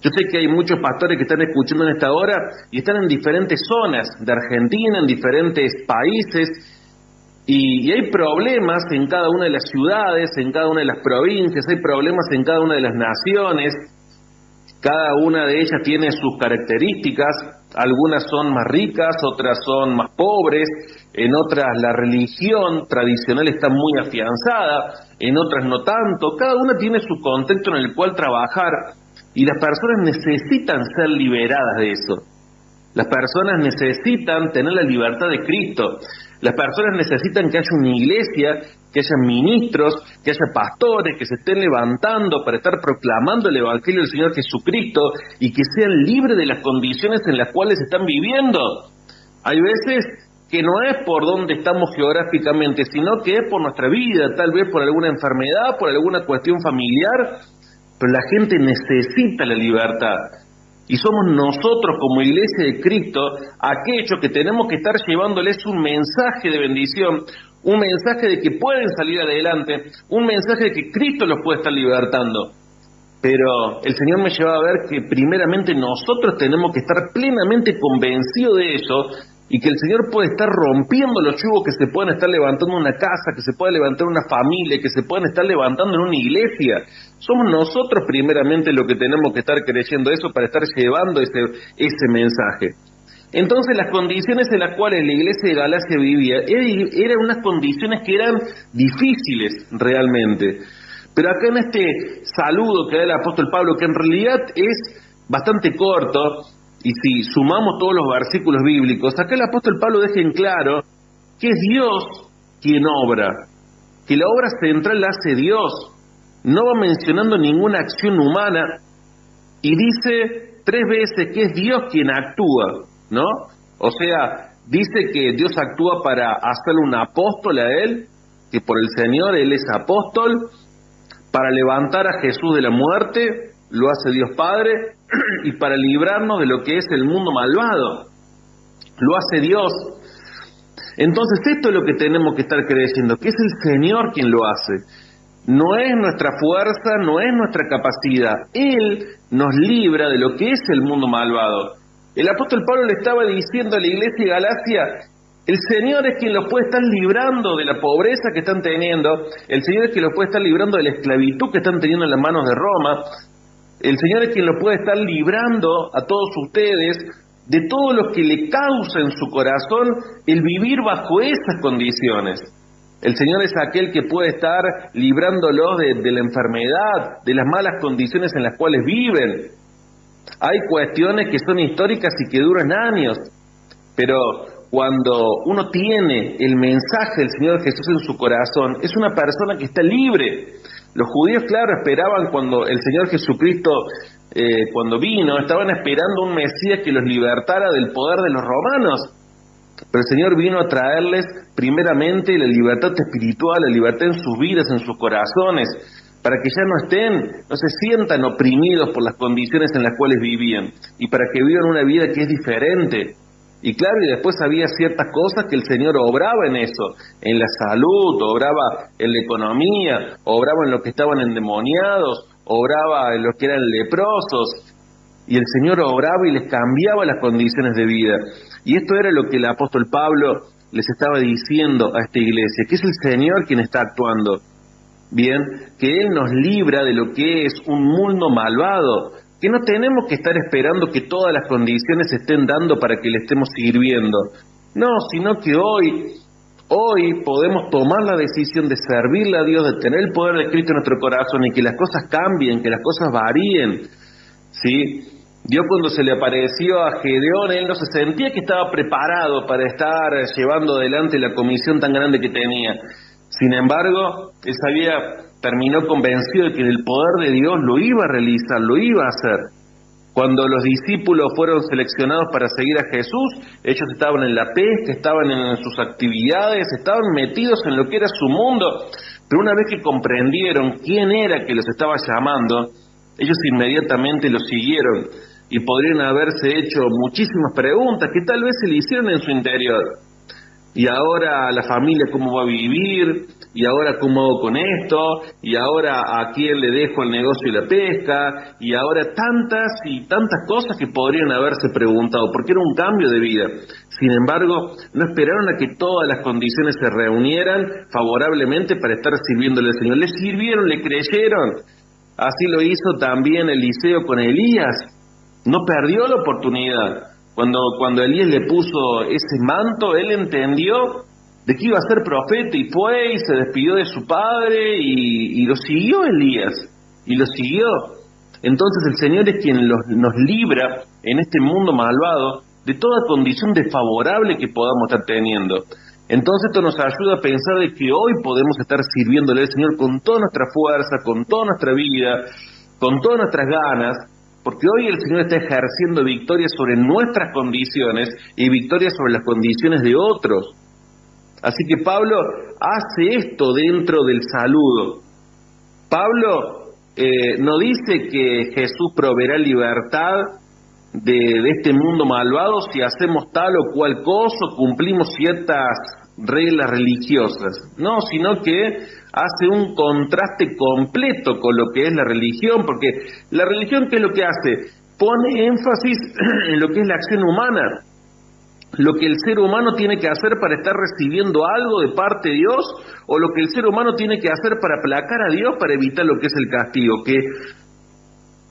Yo sé que hay muchos pastores que están escuchando en esta hora y están en diferentes zonas de Argentina, en diferentes países, y hay problemas en cada una de las ciudades, en cada una de las provincias, hay problemas en cada una de las naciones. Cada una de ellas tiene sus características, algunas son más ricas, otras son más pobres, en otras la religión tradicional está muy afianzada, en otras no tanto, cada una tiene su contexto en el cual trabajar y las personas necesitan ser liberadas de eso. Las personas necesitan tener la libertad de Cristo. Las personas necesitan que haya una iglesia, que haya ministros, que haya pastores, que se estén levantando para estar proclamando el Evangelio del Señor Jesucristo y que sean libres de las condiciones en las cuales están viviendo. Hay veces que no es por donde estamos geográficamente, sino que es por nuestra vida, tal vez por alguna enfermedad, por alguna cuestión familiar, pero la gente necesita la libertad. Y somos nosotros como Iglesia de Cristo aquellos que tenemos que estar llevándoles un mensaje de bendición, un mensaje de que pueden salir adelante, un mensaje de que Cristo los puede estar libertando. Pero el Señor me lleva a ver que primeramente nosotros tenemos que estar plenamente convencidos de eso y que el Señor puede estar rompiendo los yugos que se pueden estar levantando en una casa, que se puede levantar una familia, que se pueden estar levantando en una iglesia. Somos nosotros primeramente los que tenemos que estar creyendo eso para estar llevando ese mensaje. Entonces las condiciones en las cuales la iglesia de Galacia vivía eran unas condiciones que eran difíciles realmente. Pero acá en este saludo que da el apóstol Pablo, que en realidad es bastante corto, y si sumamos todos los versículos bíblicos, acá el apóstol Pablo deja en claro que es Dios quien obra, que la obra central la hace Dios. No va mencionando ninguna acción humana y dice 3 veces que es Dios quien actúa, ¿no? O sea, dice que Dios actúa para hacerle un apóstol a él, que por el Señor él es apóstol, para levantar a Jesús de la muerte, lo hace Dios Padre, y para librarnos de lo que es el mundo malvado, lo hace Dios. Entonces esto es lo que tenemos que estar creyendo, que es el Señor quien lo hace. No es nuestra fuerza, no es nuestra capacidad. Él nos libra de lo que es el mundo malvado. El apóstol Pablo le estaba diciendo a la iglesia de Galacia, el Señor es quien los puede estar librando de la pobreza que están teniendo, el Señor es quien los puede estar librando de la esclavitud que están teniendo en las manos de Roma, el Señor es quien los puede estar librando a todos ustedes de todo lo que le causa en su corazón el vivir bajo esas condiciones. El Señor es aquel que puede estar librándolos de la enfermedad, de las malas condiciones en las cuales viven. Hay cuestiones que son históricas y que duran años, pero cuando uno tiene el mensaje del Señor Jesús en su corazón, es una persona que está libre. Los judíos, claro, esperaban cuando el Señor Jesucristo, cuando vino, estaban esperando un Mesías que los libertara del poder de los romanos. Pero el Señor vino a traerles primeramente la libertad espiritual, la libertad en sus vidas, en sus corazones, para que ya no se sientan oprimidos por las condiciones en las cuales vivían, y para que vivan una vida que es diferente. Y claro, y después había ciertas cosas que el Señor obraba en eso, en la salud, obraba en la economía, obraba en los que estaban endemoniados, obraba en los que eran leprosos, y el Señor obraba y les cambiaba las condiciones de vida. Y esto era lo que el apóstol Pablo les estaba diciendo a esta iglesia, que es el Señor quien está actuando. Bien, que Él nos libra de lo que es un mundo malvado, que no tenemos que estar esperando que todas las condiciones se estén dando para que le estemos sirviendo. No, sino que hoy podemos tomar la decisión de servirle a Dios, de tener el poder de Cristo en nuestro corazón y que las cosas cambien, que las cosas varíen, ¿sí? Dios, cuando se le apareció a Gedeón, él no se sentía que estaba preparado para estar llevando adelante la comisión tan grande que tenía. Sin embargo, él terminó convencido de que el poder de Dios lo iba a realizar, lo iba a hacer. Cuando los discípulos fueron seleccionados para seguir a Jesús, ellos estaban en la pesca, estaban en sus actividades, estaban metidos en lo que era su mundo. Pero una vez que comprendieron quién era que los estaba llamando, ellos inmediatamente lo siguieron. Y podrían haberse hecho muchísimas preguntas que tal vez se le hicieron en su interior. Y ahora la familia cómo va a vivir, y ahora cómo hago con esto, y ahora a quién le dejo el negocio y la pesca, y ahora tantas y tantas cosas que podrían haberse preguntado, porque era un cambio de vida. Sin embargo, no esperaron a que todas las condiciones se reunieran favorablemente para estar sirviéndole al Señor. Le sirvieron, le creyeron. Así lo hizo también Eliseo con Elías. No perdió la oportunidad. Cuando Elías le puso ese manto, él entendió de que iba a ser profeta y fue y se despidió de su padre y lo siguió Elías, y lo siguió. Entonces el Señor es quien nos libra en este mundo malvado de toda condición desfavorable que podamos estar teniendo. Entonces esto nos ayuda a pensar de que hoy podemos estar sirviéndole al Señor con toda nuestra fuerza, con toda nuestra vida, con todas nuestras ganas, porque hoy el Señor está ejerciendo victoria sobre nuestras condiciones y victoria sobre las condiciones de otros. Así que Pablo hace esto dentro del saludo. Pablo no dice que Jesús proveerá libertad de este mundo malvado si hacemos tal o cual cosa, cumplimos ciertas reglas religiosas. No, sino que hace un contraste completo con lo que es la religión, porque la religión, ¿qué es lo que hace? Pone énfasis en lo que es la acción humana, lo que el ser humano tiene que hacer para estar recibiendo algo de parte de Dios, o lo que el ser humano tiene que hacer para aplacar a Dios, para evitar lo que es el castigo, que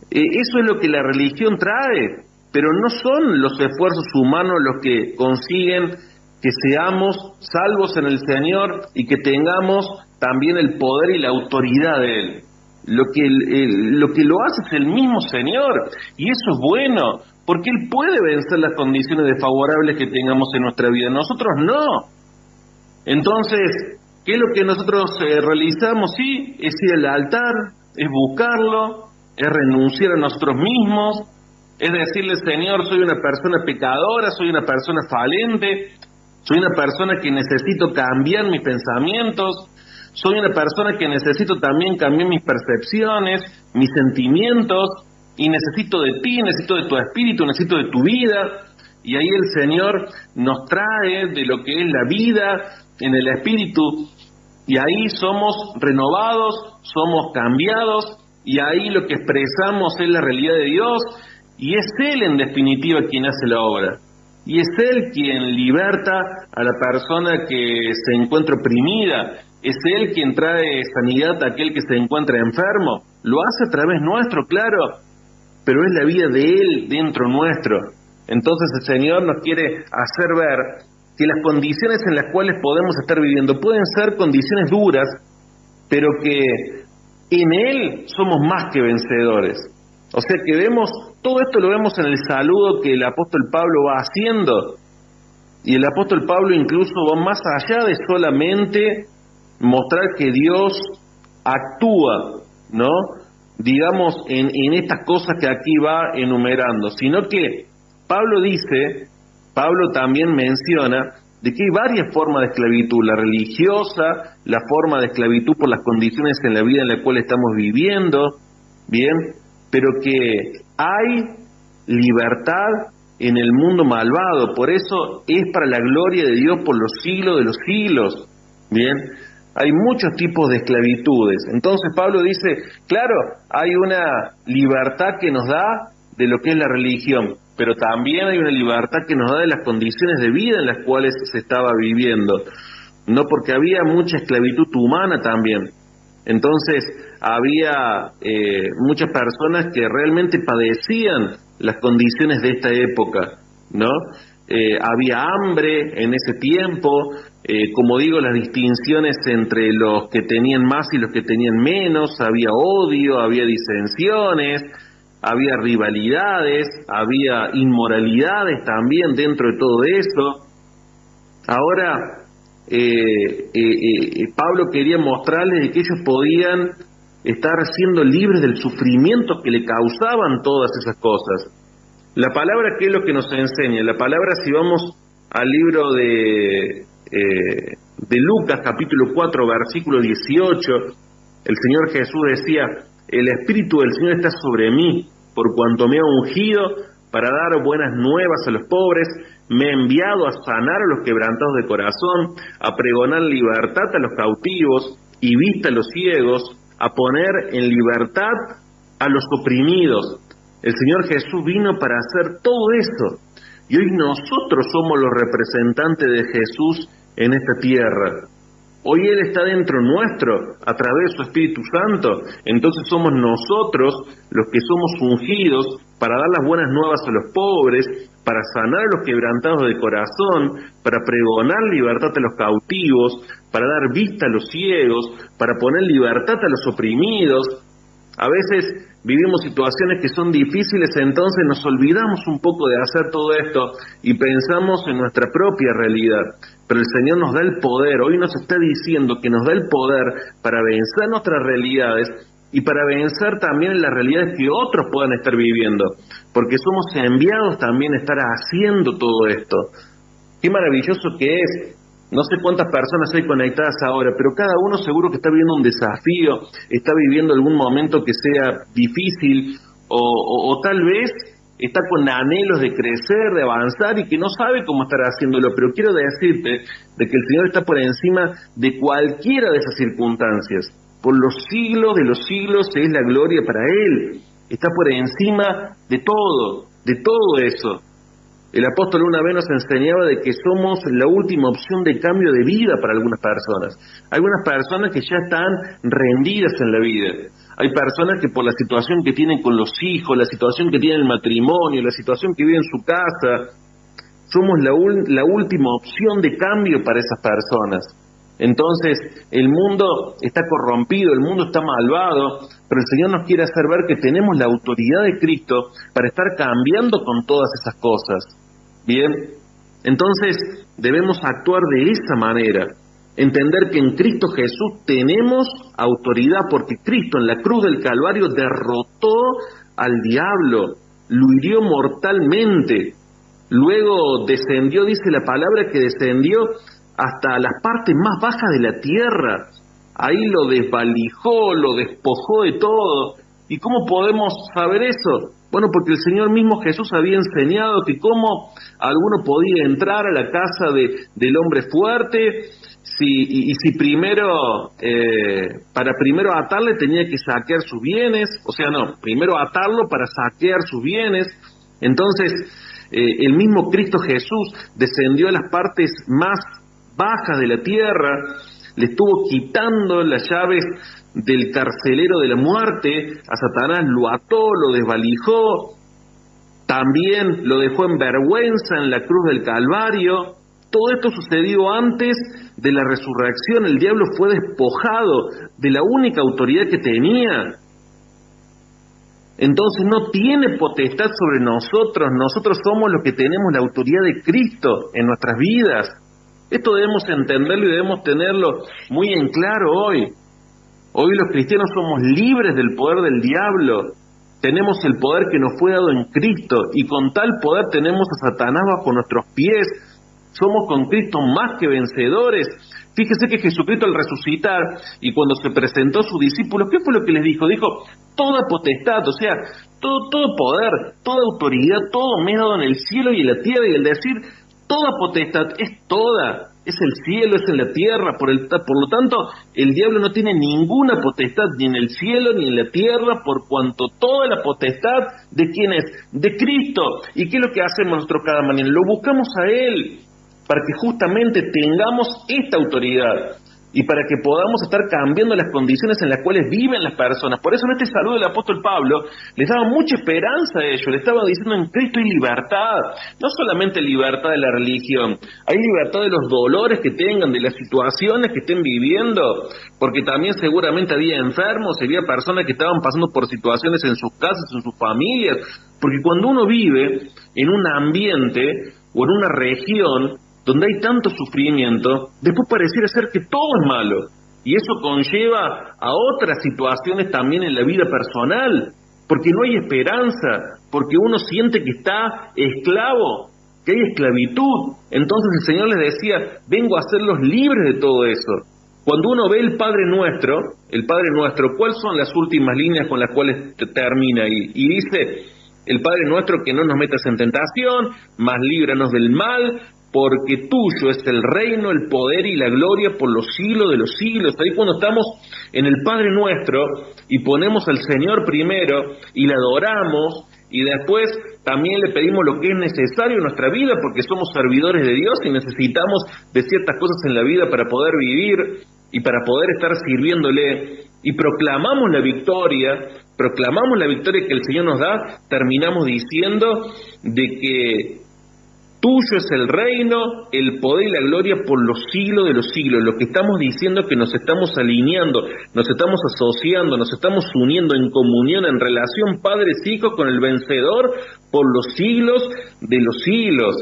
eso es lo que la religión trae, pero no son los esfuerzos humanos los que consiguen que seamos salvos en el Señor y que tengamos también el poder y la autoridad de Él. lo que lo hace es el mismo Señor, y eso es bueno, porque Él puede vencer las condiciones desfavorables que tengamos en nuestra vida, nosotros no. Entonces, ¿qué es lo que nosotros realizamos? Sí, es ir al altar, es buscarlo, es renunciar a nosotros mismos, es decirle, Señor, soy una persona pecadora, soy una persona falente, soy una persona que necesito cambiar mis pensamientos, soy una persona que necesito también cambiar mis percepciones, mis sentimientos, y necesito de ti, necesito de tu espíritu, necesito de tu vida. Y ahí el Señor nos trae de lo que es la vida en el espíritu, y ahí somos renovados, somos cambiados, y ahí lo que expresamos es la realidad de Dios, y es Él en definitiva quien hace la obra. Y es Él quien liberta a la persona que se encuentra oprimida, es Él quien trae sanidad a aquel que se encuentra enfermo. Lo hace a través nuestro, claro, pero es la vida de Él dentro nuestro. Entonces el Señor nos quiere hacer ver que las condiciones en las cuales podemos estar viviendo pueden ser condiciones duras, pero que en Él somos más que vencedores. O sea que vemos, todo esto lo vemos en el saludo que el apóstol Pablo va haciendo, y el apóstol Pablo incluso va más allá de solamente mostrar que Dios actúa, ¿no? Digamos, en estas cosas que aquí va enumerando, sino que Pablo también menciona de que hay varias formas de esclavitud, la religiosa, la forma de esclavitud por las condiciones en la vida en la cual estamos viviendo, bien, pero que hay libertad en el mundo malvado, por eso es para la gloria de Dios por los siglos de los siglos, bien. Hay muchos tipos de esclavitudes. Entonces Pablo dice, claro, hay una libertad que nos da de lo que es la religión, pero también hay una libertad que nos da de las condiciones de vida en las cuales se estaba viviendo, no, porque había mucha esclavitud humana también. Entonces había muchas personas que realmente padecían las condiciones de esta época, ¿no? Había hambre en ese tiempo, como digo, las distinciones entre los que tenían más y los que tenían menos, había odio, había disensiones, había rivalidades, había inmoralidades también dentro de todo eso. Ahora, Pablo quería mostrarles de que ellos podían estar siendo libres del sufrimiento que le causaban todas esas cosas. La palabra, ¿qué es lo que nos enseña? La palabra, si vamos al libro de Lucas, capítulo 4, versículo 18, el Señor Jesús decía, el Espíritu del Señor está sobre mí, por cuanto me ha ungido para dar buenas nuevas a los pobres, me ha enviado a sanar a los quebrantados de corazón, a pregonar libertad a los cautivos y vista a los ciegos, a poner en libertad a los oprimidos. El Señor Jesús vino para hacer todo eso, y hoy nosotros somos los representantes de Jesús en esta tierra. Hoy Él está dentro nuestro, a través de su Espíritu Santo. Entonces somos nosotros los que somos ungidos para dar las buenas nuevas a los pobres, para sanar a los quebrantados de corazón, para pregonar libertad a los cautivos, para dar vista a los ciegos, para poner libertad a los oprimidos. A veces vivimos situaciones que son difíciles, entonces nos olvidamos un poco de hacer todo esto y pensamos en nuestra propia realidad. Pero el Señor nos da el poder, hoy nos está diciendo que nos da el poder para vencer nuestras realidades y para vencer también las realidades que otros puedan estar viviendo, porque somos enviados también a estar haciendo todo esto. Qué maravilloso que es. No sé cuántas personas hay conectadas ahora, pero cada uno seguro que está viviendo un desafío, está viviendo algún momento que sea difícil, o tal vez está con anhelos de crecer, de avanzar y que no sabe cómo estar haciéndolo. Pero quiero decirte de que el Señor está por encima de cualquiera de esas circunstancias. Por los siglos de los siglos es la gloria para Él. Está por encima de todo eso. El apóstol una vez nos enseñaba de que somos la última opción de cambio de vida para algunas personas. Hay algunas personas que ya están rendidas en la vida. Hay personas que por la situación que tienen con los hijos, la situación que tienen en el matrimonio, la situación que viven en su casa, somos la última opción de cambio para esas personas. Entonces, el mundo está corrompido, el mundo está malvado, pero el Señor nos quiere hacer ver que tenemos la autoridad de Cristo para estar cambiando con todas esas cosas. Bien, entonces debemos actuar de esa manera, entender que en Cristo Jesús tenemos autoridad, porque Cristo en la cruz del Calvario derrotó al diablo, lo hirió mortalmente, luego descendió, dice la palabra, que descendió hasta las partes más bajas de la tierra, ahí lo desvalijó, lo despojó de todo. ¿Y cómo podemos saber eso? Bueno, porque el Señor mismo Jesús había enseñado que cómo alguno podía entrar a la casa del hombre fuerte, si primero, para primero atarle tenía que saquear sus bienes, o sea, no, primero atarlo para saquear sus bienes. Entonces, el mismo Cristo Jesús descendió a las partes más bajas de la tierra, le estuvo quitando las llaves del carcelero de la muerte, a Satanás lo ató, lo desvalijó, también lo dejó en vergüenza en la cruz del Calvario. Todo esto sucedió antes de la resurrección. El diablo fue despojado de la única autoridad que tenía. Entonces no tiene potestad sobre nosotros. Nosotros somos los que tenemos la autoridad de Cristo en nuestras vidas. Esto debemos entenderlo y debemos tenerlo muy en claro hoy. Hoy los cristianos somos libres del poder del diablo. Tenemos el poder que nos fue dado en Cristo, y con tal poder tenemos a Satanás bajo nuestros pies. Somos con Cristo más que vencedores. Fíjese que Jesucristo al resucitar y cuando se presentó a sus discípulos, ¿qué fue lo que les dijo? Dijo, toda potestad, o sea, todo poder, toda autoridad, todo me es dado en el cielo y en la tierra. Y el decir toda potestad es toda, es el cielo, es en la tierra. Por lo tanto, el diablo no tiene ninguna potestad ni en el cielo ni en la tierra, por cuanto toda la potestad, ¿de quién es? De Cristo. ¿Y qué es lo que hacemos nosotros cada mañana? Lo buscamos a Él, para que justamente tengamos esta autoridad y para que podamos estar cambiando las condiciones en las cuales viven las personas. Por eso en este saludo del apóstol Pablo les daba mucha esperanza a ellos, les estaba diciendo en Cristo hay libertad, no solamente libertad de la religión, hay libertad de los dolores que tengan, de las situaciones que estén viviendo, porque también seguramente había enfermos, había personas que estaban pasando por situaciones en sus casas, en sus familias, porque cuando uno vive en un ambiente o en una región donde hay tanto sufrimiento, después pareciera ser que todo es malo, y eso conlleva a otras situaciones también en la vida personal, porque no hay esperanza, porque uno siente que está esclavo, que hay esclavitud. Entonces el Señor les decía, vengo a hacerlos libres de todo eso. Cuando uno ve el Padre Nuestro, ¿cuáles son las últimas líneas con las cuales termina ahí? Y dice, el Padre Nuestro, que no nos metas en tentación, mas líbranos del mal, porque tuyo es el reino, el poder y la gloria por los siglos de los siglos. Ahí cuando estamos en el Padre Nuestro y ponemos al Señor primero y le adoramos, y después también le pedimos lo que es necesario en nuestra vida, porque somos servidores de Dios y necesitamos de ciertas cosas en la vida para poder vivir y para poder estar sirviéndole, y proclamamos la victoria que el Señor nos da, terminamos diciendo de que tuyo es el reino, el poder y la gloria por los siglos de los siglos. Lo que estamos diciendo es que nos estamos alineando, nos estamos asociando, nos estamos uniendo en comunión, en relación padres-hijos con el vencedor por los siglos de los siglos.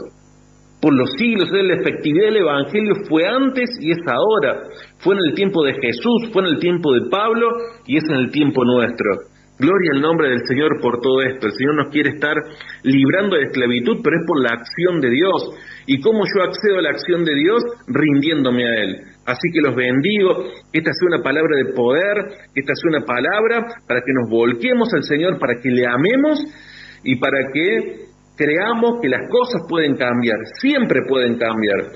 Por los siglos, la efectividad del Evangelio fue antes y es ahora. Fue en el tiempo de Jesús, fue en el tiempo de Pablo y es en el tiempo nuestro. Gloria al nombre del Señor por todo esto. El Señor nos quiere estar librando de esclavitud, pero es por la acción de Dios. ¿Y cómo yo accedo a la acción de Dios? Rindiéndome a Él. Así que los bendigo, que esta sea una palabra de poder, que esta sea una palabra para que nos volquemos al Señor, para que le amemos y para que creamos que las cosas pueden cambiar, siempre pueden cambiar.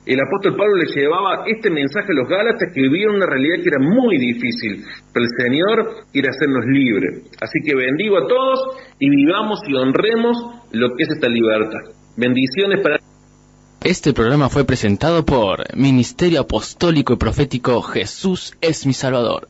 El apóstol Pablo le llevaba este mensaje a los Gálatas, que vivían una realidad que era muy difícil, pero el Señor quiere hacernos libres. Así que bendigo a todos y vivamos y honremos lo que es esta libertad. Bendiciones para... Este programa fue presentado por Ministerio Apostólico y Profético Jesús es mi Salvador.